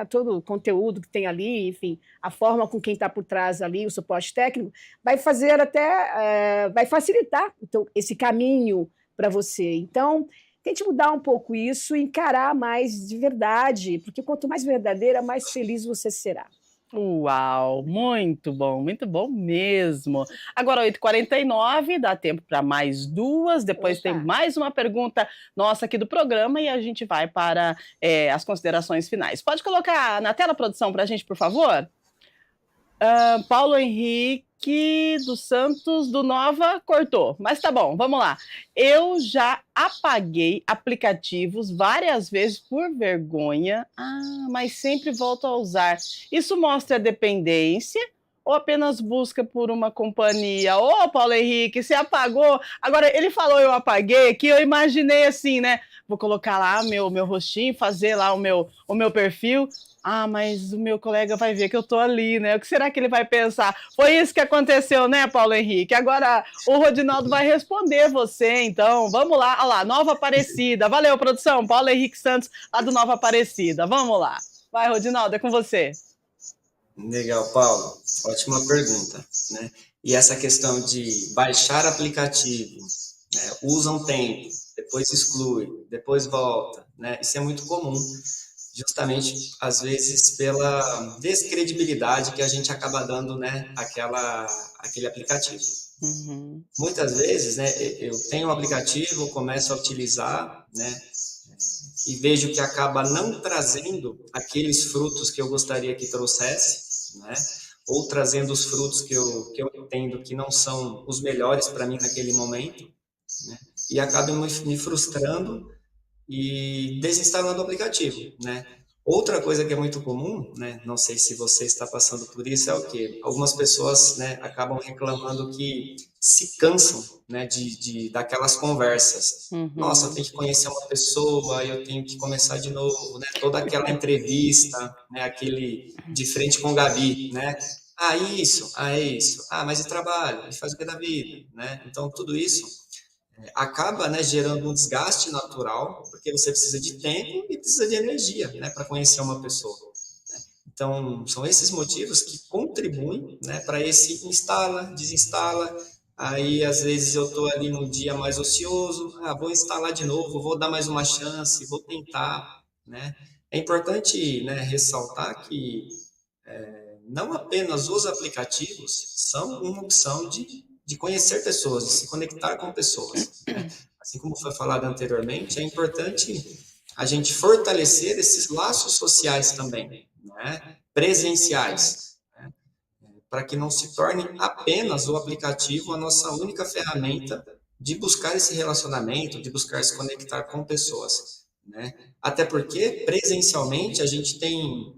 todo o conteúdo que tem ali, enfim, a forma com quem está por trás ali, o suporte técnico, vai fazer vai facilitar esse caminho para você. Então, tente mudar um pouco isso e encarar mais de verdade, porque quanto mais verdadeira, mais feliz você será. uau, muito bom mesmo. Agora 8h49, dá tempo para mais duas, depois tem Opa. mais uma pergunta nossa aqui do programa e a gente vai para as considerações finais. Pode colocar na tela, produção, para a gente, por favor? Paulo Henrique dos Santos do Nova cortou, mas tá bom, vamos lá. Eu já apaguei aplicativos várias vezes por vergonha, mas sempre volto a usar. Isso mostra dependência ou apenas busca por uma companhia? Ô, Paulo Henrique, você apagou? Agora, ele falou eu apaguei, que eu imaginei assim, né? Vou colocar lá meu rostinho, fazer lá o meu perfil. Mas o meu colega vai ver que eu tô ali, né? O que será que ele vai pensar? Foi isso que aconteceu, né, Paulo Henrique? Agora o Rodinaldo vai responder você, então. Vamos lá, olha lá, Nova Aparecida. Valeu, produção. Paulo Henrique Santos, lá do Nova Aparecida. Vamos lá. Vai, Rodinaldo, é com você. Legal, Paulo. Ótima pergunta, né? E essa questão de baixar aplicativo, né? Usa um tempo, depois exclui, depois volta, né? Isso é muito comum, justamente, às vezes, pela descredibilidade que a gente acaba dando, né, aquele aplicativo. Muitas vezes, né, eu tenho um aplicativo, começo a utilizar, né, e vejo que acaba não trazendo aqueles frutos que eu gostaria que trouxesse, né, ou trazendo os frutos que eu entendo que não são os melhores para mim naquele momento, né, e acabo me frustrando e desinstalando o aplicativo, né? Outra coisa que é muito comum, né? Não sei se você está passando por isso, é o quê? Algumas pessoas, né, acabam reclamando que se cansam, né, daquelas conversas. Nossa, eu tenho que conhecer uma pessoa, eu tenho que começar de novo, né? Toda aquela entrevista, né, aquele de frente com o Gabi, né? Isso, é isso. Mas e trabalho? E faz o que da vida, né? Então, tudo isso acaba, né, gerando um desgaste natural, porque você precisa de tempo e precisa de energia, né, para conhecer uma pessoa. Então, são esses motivos que contribuem, né, para esse instala, desinstala. Aí, às vezes, eu estou ali num dia mais ocioso, vou instalar de novo, vou dar mais uma chance, vou tentar, né. É importante, né, ressaltar que não apenas os aplicativos são uma opção de conhecer pessoas, de se conectar com pessoas, né? Assim como foi falado anteriormente, é importante a gente fortalecer esses laços sociais também, né? Presenciais, né? Para que não se torne apenas o aplicativo a nossa única ferramenta de buscar esse relacionamento, de buscar se conectar com pessoas, né? Até porque presencialmente a gente tem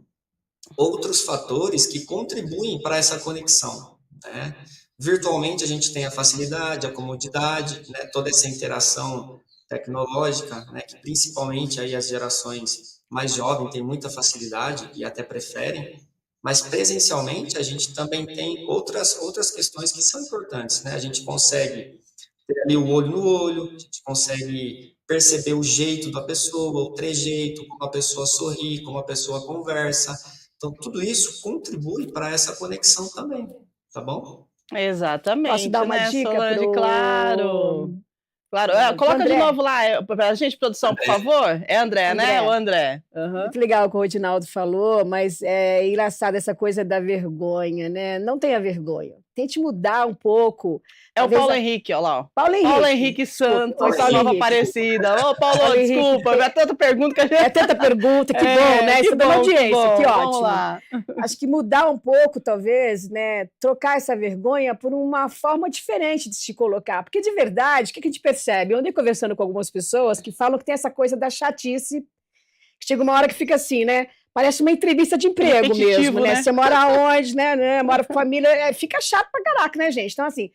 outros fatores que contribuem para essa conexão, né? Virtualmente a gente tem a facilidade, a comodidade, né? Toda essa interação tecnológica, né? Que principalmente aí as gerações mais jovens têm muita facilidade e até preferem, mas presencialmente a gente também tem outras questões que são importantes, né? A gente consegue ter ali o olho no olho, a gente consegue perceber o jeito da pessoa, o trejeito, como a pessoa sorri, como a pessoa conversa. Então, tudo isso contribui para essa conexão também, tá bom? Posso dar Exatamente, uma né, dica Solange? Claro. Claro. pro Coloca de André? novo lá para a gente, produção, por favor. É André, né? O André, André. Aham. muito legal o que o Rodinaldo falou, mas é engraçado essa coisa da vergonha, né? Não tenha vergonha. Tente mudar um pouco. É o Talvez Paulo a... Henrique, olha lá. Paulo Paulo Henrique. Henrique Desculpe. Oi, Santos, da Paulo Nova Henrique. Aparecida. Ô, Paulo, Paulo Henrique, desculpa, é tanta pergunta que a gente... é tanta pergunta, que bom, né? que Isso dá uma bom, que audiência, bom. que Vamos ótimo. lá. Acho que mudar um pouco, talvez, né? Trocar essa vergonha por uma forma diferente de se colocar. Porque, de verdade, o que a gente percebe? Eu andei conversando com algumas pessoas que falam que tem essa coisa da chatice, que chega uma hora que fica assim, né? Parece uma entrevista de emprego Repetitivo, mesmo, né? né? Você mora onde, né? Mora com família, fica chato pra caraca, né, gente? Então, assim,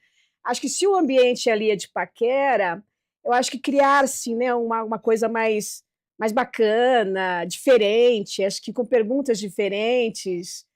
acho que se o ambiente ali é de paquera, eu acho que criar-se, né, uma coisa mais bacana, diferente, acho que com perguntas diferentes,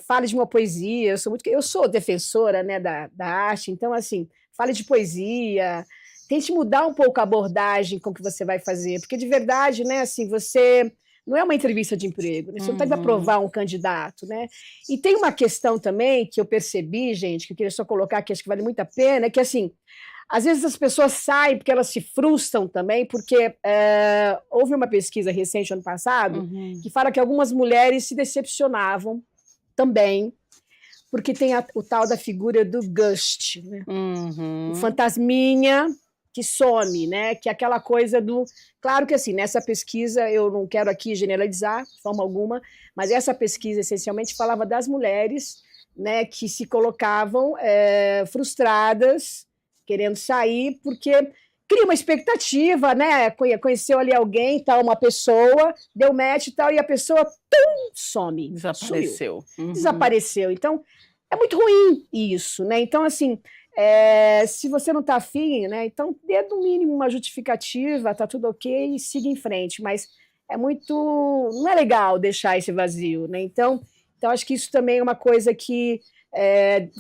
fale de uma poesia, eu sou defensora, né, da arte, então, assim, fale de poesia, tente mudar um pouco a abordagem com que você vai fazer, porque, de verdade, né, assim, você... Não é uma entrevista de emprego, né? Você não está indo aprovar um candidato, né? E tem uma questão também que eu percebi, gente, que eu queria só colocar, que acho que vale muito a pena, é que, assim, às vezes as pessoas saem porque elas se frustram também, porque houve uma pesquisa recente, ano passado, que fala que algumas mulheres se decepcionavam também, porque tem o tal da figura do ghost, né? O fantasminha que some, né? Que é aquela coisa do... Claro que, assim, nessa pesquisa, eu não quero aqui generalizar de forma alguma, mas essa pesquisa, essencialmente, falava das mulheres, né, que se colocavam frustradas, querendo sair, porque cria uma expectativa, né? Conheceu ali alguém, tal, uma pessoa, deu match e tal, e a pessoa some. Desapareceu. Desapareceu. Então, é muito ruim isso, né? Então, assim, se você não está afim, né? Então, dê no mínimo uma justificativa, tá tudo ok, e siga em frente. Mas não é legal deixar esse vazio, né? Então acho que isso também é uma coisa que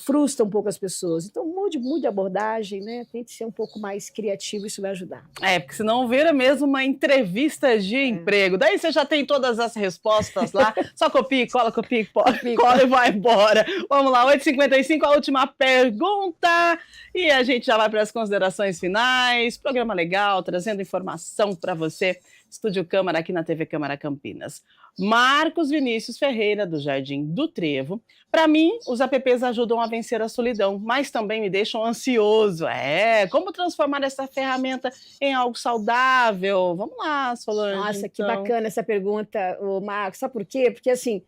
frustra um pouco as pessoas. Então, mude a abordagem, né? Tente ser um pouco mais criativo, isso vai ajudar. Porque senão vira mesmo uma entrevista de emprego. Daí você já tem todas as respostas lá, só copia e cola, cola e vai embora. Vamos lá, 8h55, a última pergunta. E a gente já vai para as considerações finais. Programa legal, trazendo informação para você. Estúdio Câmara aqui na TV Câmara Campinas. Marcos Vinícius Ferreira, do Jardim do Trevo. Para mim, os apps ajudam a vencer a solidão, mas também me deixam ansioso. Como transformar essa ferramenta em algo saudável? Vamos lá, Solange. Nossa, que bacana essa pergunta, Marcos. Sabe por quê? Porque, assim,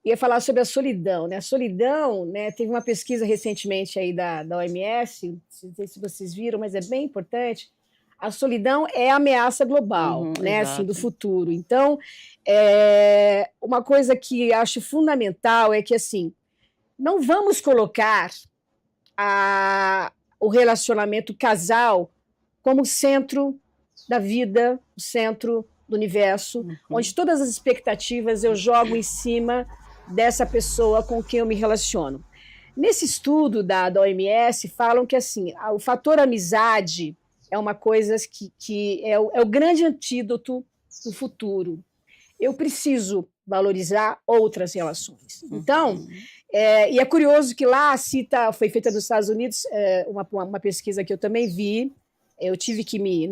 ia falar sobre a solidão, né? A solidão, né? Teve uma pesquisa recentemente aí da OMS, não sei se vocês viram, mas é bem importante. A solidão é a ameaça global, né? Assim, do futuro. Então, uma coisa que acho fundamental é que, assim, não vamos colocar o relacionamento casal como centro da vida, o centro do universo, onde todas as expectativas eu jogo em cima dessa pessoa com quem eu me relaciono. Nesse estudo da OMS, falam que, assim, o fator amizade é uma coisa que é o grande antídoto do futuro. Eu preciso valorizar outras relações. Então, e é curioso que lá foi feita nos Estados Unidos uma pesquisa que eu também vi, eu tive que me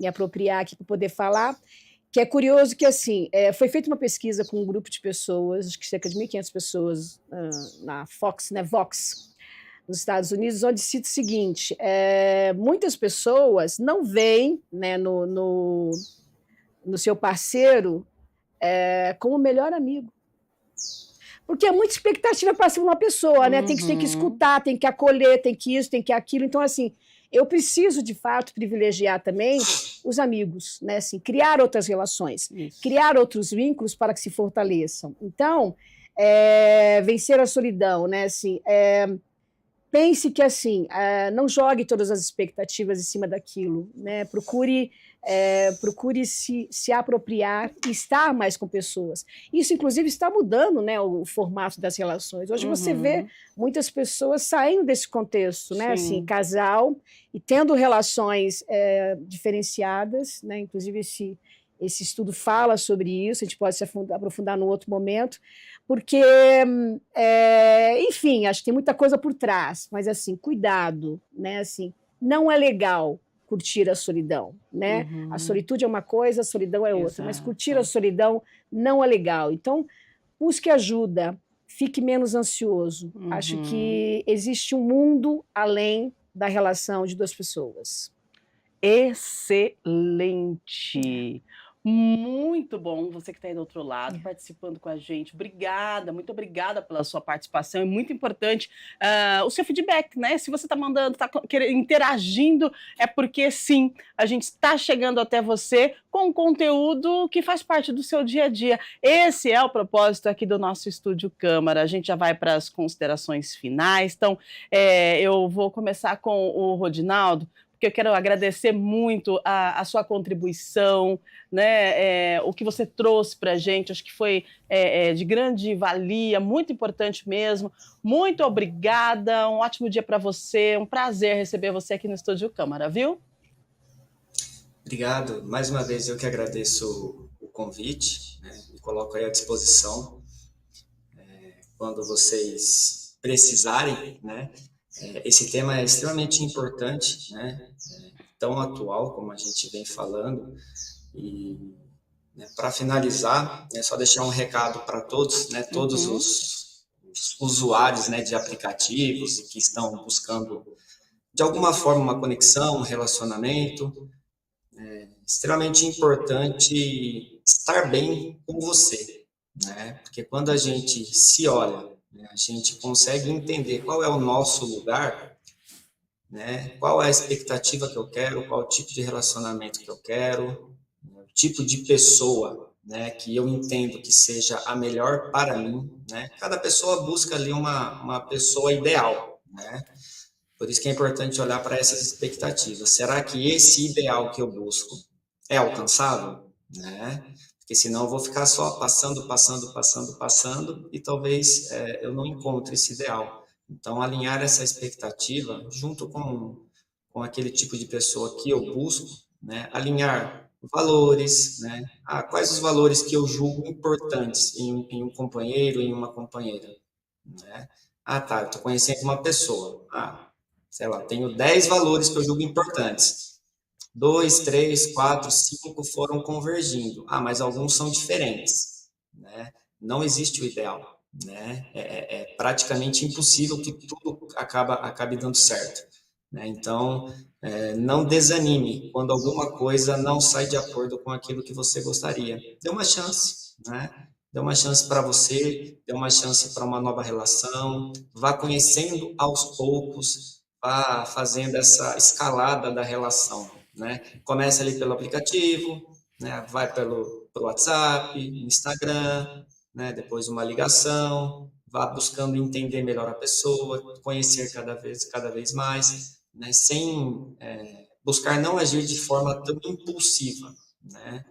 apropriar aqui para poder falar, que é curioso que, assim, foi feita uma pesquisa com um grupo de pessoas, acho que cerca de 1.500 pessoas, na Fox, né, Vox, nos Estados Unidos, onde cita o seguinte, muitas pessoas não veem, né, no seu parceiro como melhor amigo. Porque é muita expectativa para cima de uma pessoa, né? Tem que escutar, tem que acolher, tem que isso, tem que aquilo. Então, assim, eu preciso, de fato, privilegiar também os amigos, né? Assim, criar outras relações, criar outros vínculos para que se fortaleçam. Então, vencer a solidão, né? Assim, pense que assim, não jogue todas as expectativas em cima daquilo, né? Procure se apropriar e estar mais com pessoas. Isso, inclusive, está mudando, né, o formato das relações. Hoje você vê muitas pessoas saindo desse contexto, né? Assim, casal e tendo relações diferenciadas, né? Inclusive esse estudo fala sobre isso, a gente pode se aprofundar num outro momento, porque, enfim, acho que tem muita coisa por trás, mas, assim, cuidado, né? Assim, não é legal curtir a solidão, né? A solitude é uma coisa, a solidão é outra, mas curtir a solidão não é legal. Então, busque ajuda, fique menos ansioso. Acho que existe um mundo além da relação de duas pessoas. Excelente! Muito bom você que está aí do outro lado, participando com a gente. Obrigada, muito obrigada pela sua participação. É muito importante o seu feedback, né? Se você está mandando, está interagindo, é porque sim, a gente está chegando até você com conteúdo que faz parte do seu dia a dia. Esse é o propósito aqui do nosso Estúdio Câmara. A gente já vai para as considerações finais. Então, eu vou começar com o Rodinaldo, porque eu quero agradecer muito a sua contribuição, né? O que você trouxe para a gente, acho que foi de grande valia, muito importante mesmo. Muito obrigada, um ótimo dia para você, um prazer receber você aqui no Estúdio Câmara, viu? Obrigado, mais uma vez eu que agradeço o convite, né? Me coloco aí à disposição quando vocês precisarem, né? Esse tema é extremamente importante, né? Tão atual como a gente vem falando. E, né, para finalizar, só deixar um recado para todos, né? Todos os usuários, né, de aplicativos que estão buscando de alguma forma uma conexão, um relacionamento. É extremamente importante estar bem com você, né? Porque quando a gente se olha, a gente consegue entender qual é o nosso lugar, né? Qual é a expectativa que eu quero, qual o tipo de relacionamento que eu quero, o tipo de pessoa, né, que eu entendo que seja a melhor para mim, né? Cada pessoa busca ali uma pessoa ideal, né? Por isso que é importante olhar para essas expectativas. Será que esse ideal que eu busco é alcançável, né? Porque senão eu vou ficar só passando e talvez eu não encontre esse ideal. Então, alinhar essa expectativa junto com aquele tipo de pessoa que eu busco, né? Alinhar valores, né? Quais os valores que eu julgo importantes em um companheiro, em uma companheira, né? Tá, eu estou conhecendo uma pessoa. Sei lá, tenho 10 valores que eu julgo importantes. 2, 3, 4, 5 foram convergindo. Mas alguns são diferentes, né? Não existe o ideal, né? É praticamente impossível que tudo acabe dando certo, né? Então, não desanime quando alguma coisa não sai de acordo com aquilo que você gostaria. Dê uma chance, né? Dê uma chance para você, dê uma chance para uma nova relação, vá conhecendo aos poucos, vá fazendo essa escalada da relação, né? Começa ali pelo aplicativo, né? Vai pelo WhatsApp, Instagram, né? Depois uma ligação, vá buscando entender melhor a pessoa, conhecer cada vez mais, né? Sem buscar não agir de forma tão impulsiva, né?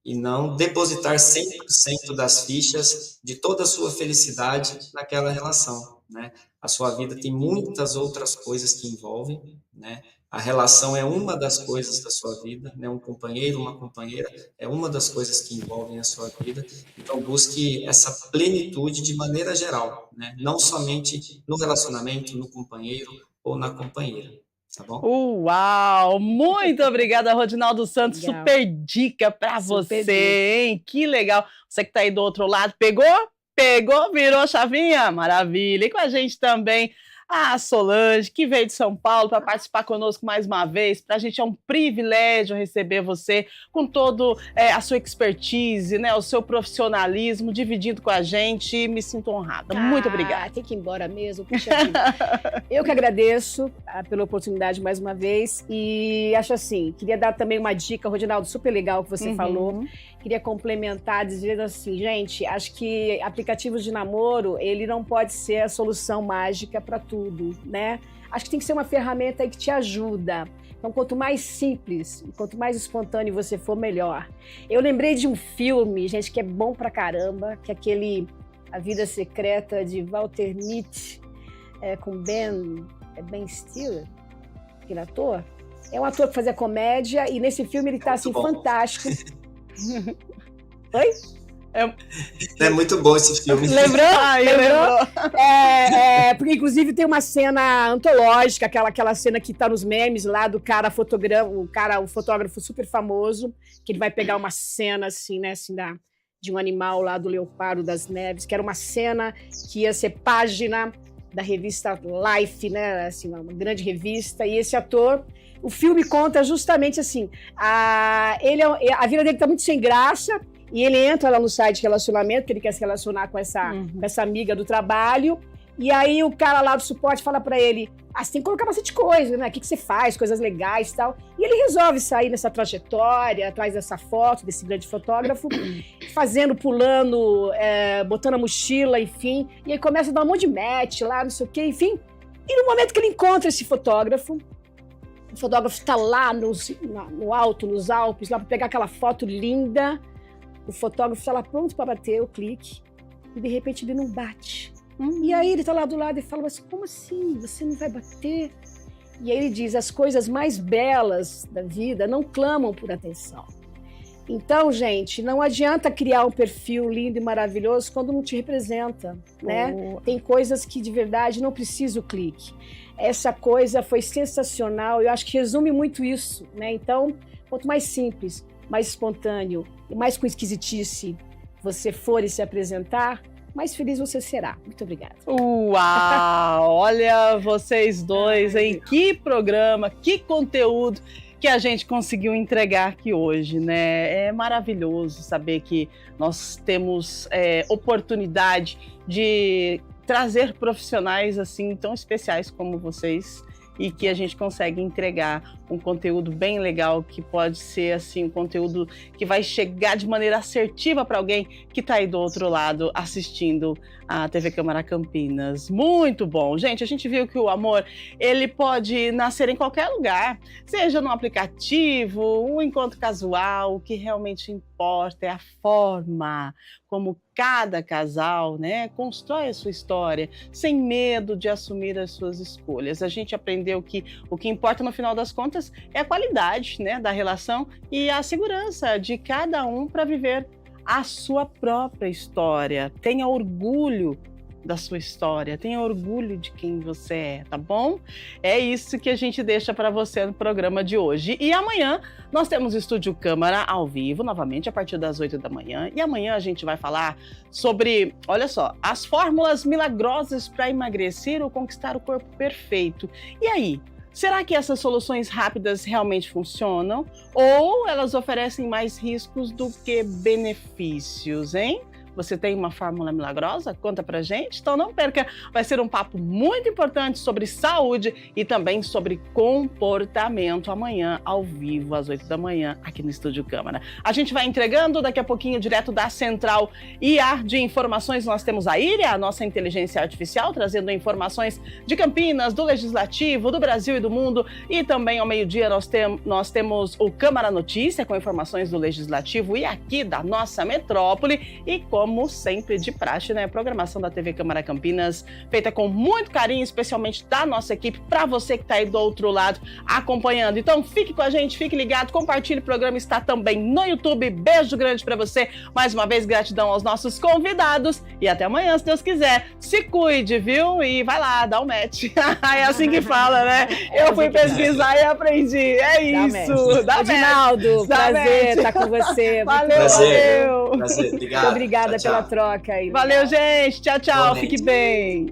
E não depositar 100% das fichas de toda a sua felicidade naquela relação, né? A sua vida tem muitas outras coisas que envolvem, né? A relação é uma das coisas da sua vida, né? Um companheiro, uma companheira é uma das coisas que envolvem a sua vida. Então, busque essa plenitude de maneira geral, né? Não somente no relacionamento, no companheiro ou na companheira. Tá bom? Uau! Muito obrigada, Rodinaldo Santos. Legal. Super dica para você, dica. hein? Que legal. Você que está aí do outro lado, pegou? Pegou? Virou a chavinha? Maravilha. E com a gente também a Solange, que veio de São Paulo para participar conosco mais uma vez. Para a gente é um privilégio receber você com todo a sua expertise, né, o seu profissionalismo, dividindo com a gente. Me sinto honrada. Muito obrigada. Tem que ir embora mesmo. Puxa vida. Eu que agradeço pela oportunidade mais uma vez e acho assim, queria dar também uma dica, Rodinaldo, super legal que você falou. Queria complementar, dizendo assim, gente, acho que aplicativos de namoro, ele não pode ser a solução mágica para tudo, né? Acho que tem que ser uma ferramenta aí que te ajuda. Então, quanto mais simples, quanto mais espontâneo você for, melhor. Eu lembrei de um filme, gente, que é bom pra caramba, que é aquele A Vida Secreta de Walter Mitty, com Ben Stiller, aquele ator. É um ator que fazia comédia e nesse filme ele tá assim, fantástico. Oi? É muito bom esse filme. Lembrou? Porque inclusive tem uma cena antológica, aquela cena que tá nos memes lá do cara o fotógrafo super famoso, que ele vai pegar uma cena assim, né, assim, de um animal lá do Leopardo das Neves, que era uma cena que ia ser página da revista Life, né, assim, uma grande revista, e esse ator, o filme conta justamente assim, a vida dele tá muito sem graça, e ele entra lá no site de relacionamento, que ele quer se relacionar com essa amiga do trabalho, e aí o cara lá do suporte fala pra ele, você tem que colocar bastante coisa, né? O que você faz, coisas legais e tal. E ele resolve sair nessa trajetória, atrás dessa foto, desse grande fotógrafo, pulando, botando a mochila, enfim. E aí começa a dar um monte de match lá, não sei o quê, enfim. E no momento que ele encontra esse fotógrafo, o fotógrafo está lá no alto, nos Alpes, lá para pegar aquela foto linda. O fotógrafo está lá pronto para bater o clique. E de repente ele não bate. E aí ele está lá do lado e fala, mas como assim? Você não vai bater? E aí ele diz, as coisas mais belas da vida não clamam por atenção. Então, gente, não adianta criar um perfil lindo e maravilhoso quando não te representa, né? Tem coisas que de verdade não precisa o clique. Essa coisa foi sensacional, eu acho que resume muito isso, né? Então, quanto mais simples, mais espontâneo e mais com esquisitice você for e se apresentar, mais feliz você será. Muito obrigada. Uau! Olha vocês dois, hein? Que programa, que conteúdo que a gente conseguiu entregar aqui hoje, né? É maravilhoso saber que nós temos oportunidade de trazer profissionais assim tão especiais como vocês e que a gente consegue entregar um conteúdo bem legal, que pode ser assim um conteúdo que vai chegar de maneira assertiva para alguém que está aí do outro lado assistindo a TV Câmara Campinas. Muito bom. Gente, a gente viu que o amor, ele pode nascer em qualquer lugar, seja num aplicativo, um encontro casual. O que realmente importa é a forma como cada casal, né, constrói a sua história, sem medo de assumir as suas escolhas. A gente aprendeu que o que importa no final das contas é a qualidade, né, da relação e a segurança de cada um para viver a sua própria história. Tenha orgulho da sua história, tenha orgulho de quem você é, tá bom? É isso que a gente deixa para você no programa de hoje. E amanhã nós temos Estúdio Câmara ao vivo, novamente, a partir das 8 da manhã. E amanhã a gente vai falar sobre, olha só, as fórmulas milagrosas para emagrecer ou conquistar o corpo perfeito. E aí? Será que essas soluções rápidas realmente funcionam? Ou elas oferecem mais riscos do que benefícios, hein? Você tem uma fórmula milagrosa? Conta pra gente. Então não perca, vai ser um papo muito importante sobre saúde e também sobre comportamento amanhã, ao vivo, às 8 da manhã, aqui no Estúdio Câmara. A gente vai entregando daqui a pouquinho, direto da Central IA de Informações. Nós temos a Iria, a nossa inteligência artificial, trazendo informações de Campinas, do Legislativo, do Brasil e do mundo. E também ao meio-dia nós temos o Câmara Notícia, com informações do Legislativo e aqui da nossa metrópole. E como sempre de praxe, né? A programação da TV Câmara Campinas, feita com muito carinho, especialmente da nossa equipe, para você que está aí do outro lado acompanhando. Então fique com a gente, fique ligado, compartilhe o programa, está também no YouTube. Beijo grande para você. Mais uma vez, gratidão aos nossos convidados e até amanhã, se Deus quiser. Se cuide, viu? E vai lá, dá um match. É assim que fala, né? Eu fui pesquisar e aprendi. É isso. Dá match. Edinaldo, prazer estar com você. Valeu, Prazer. Obrigado. Muito obrigada tchau, pela troca aí. Valeu, gente. Tchau, tchau. Fique bem.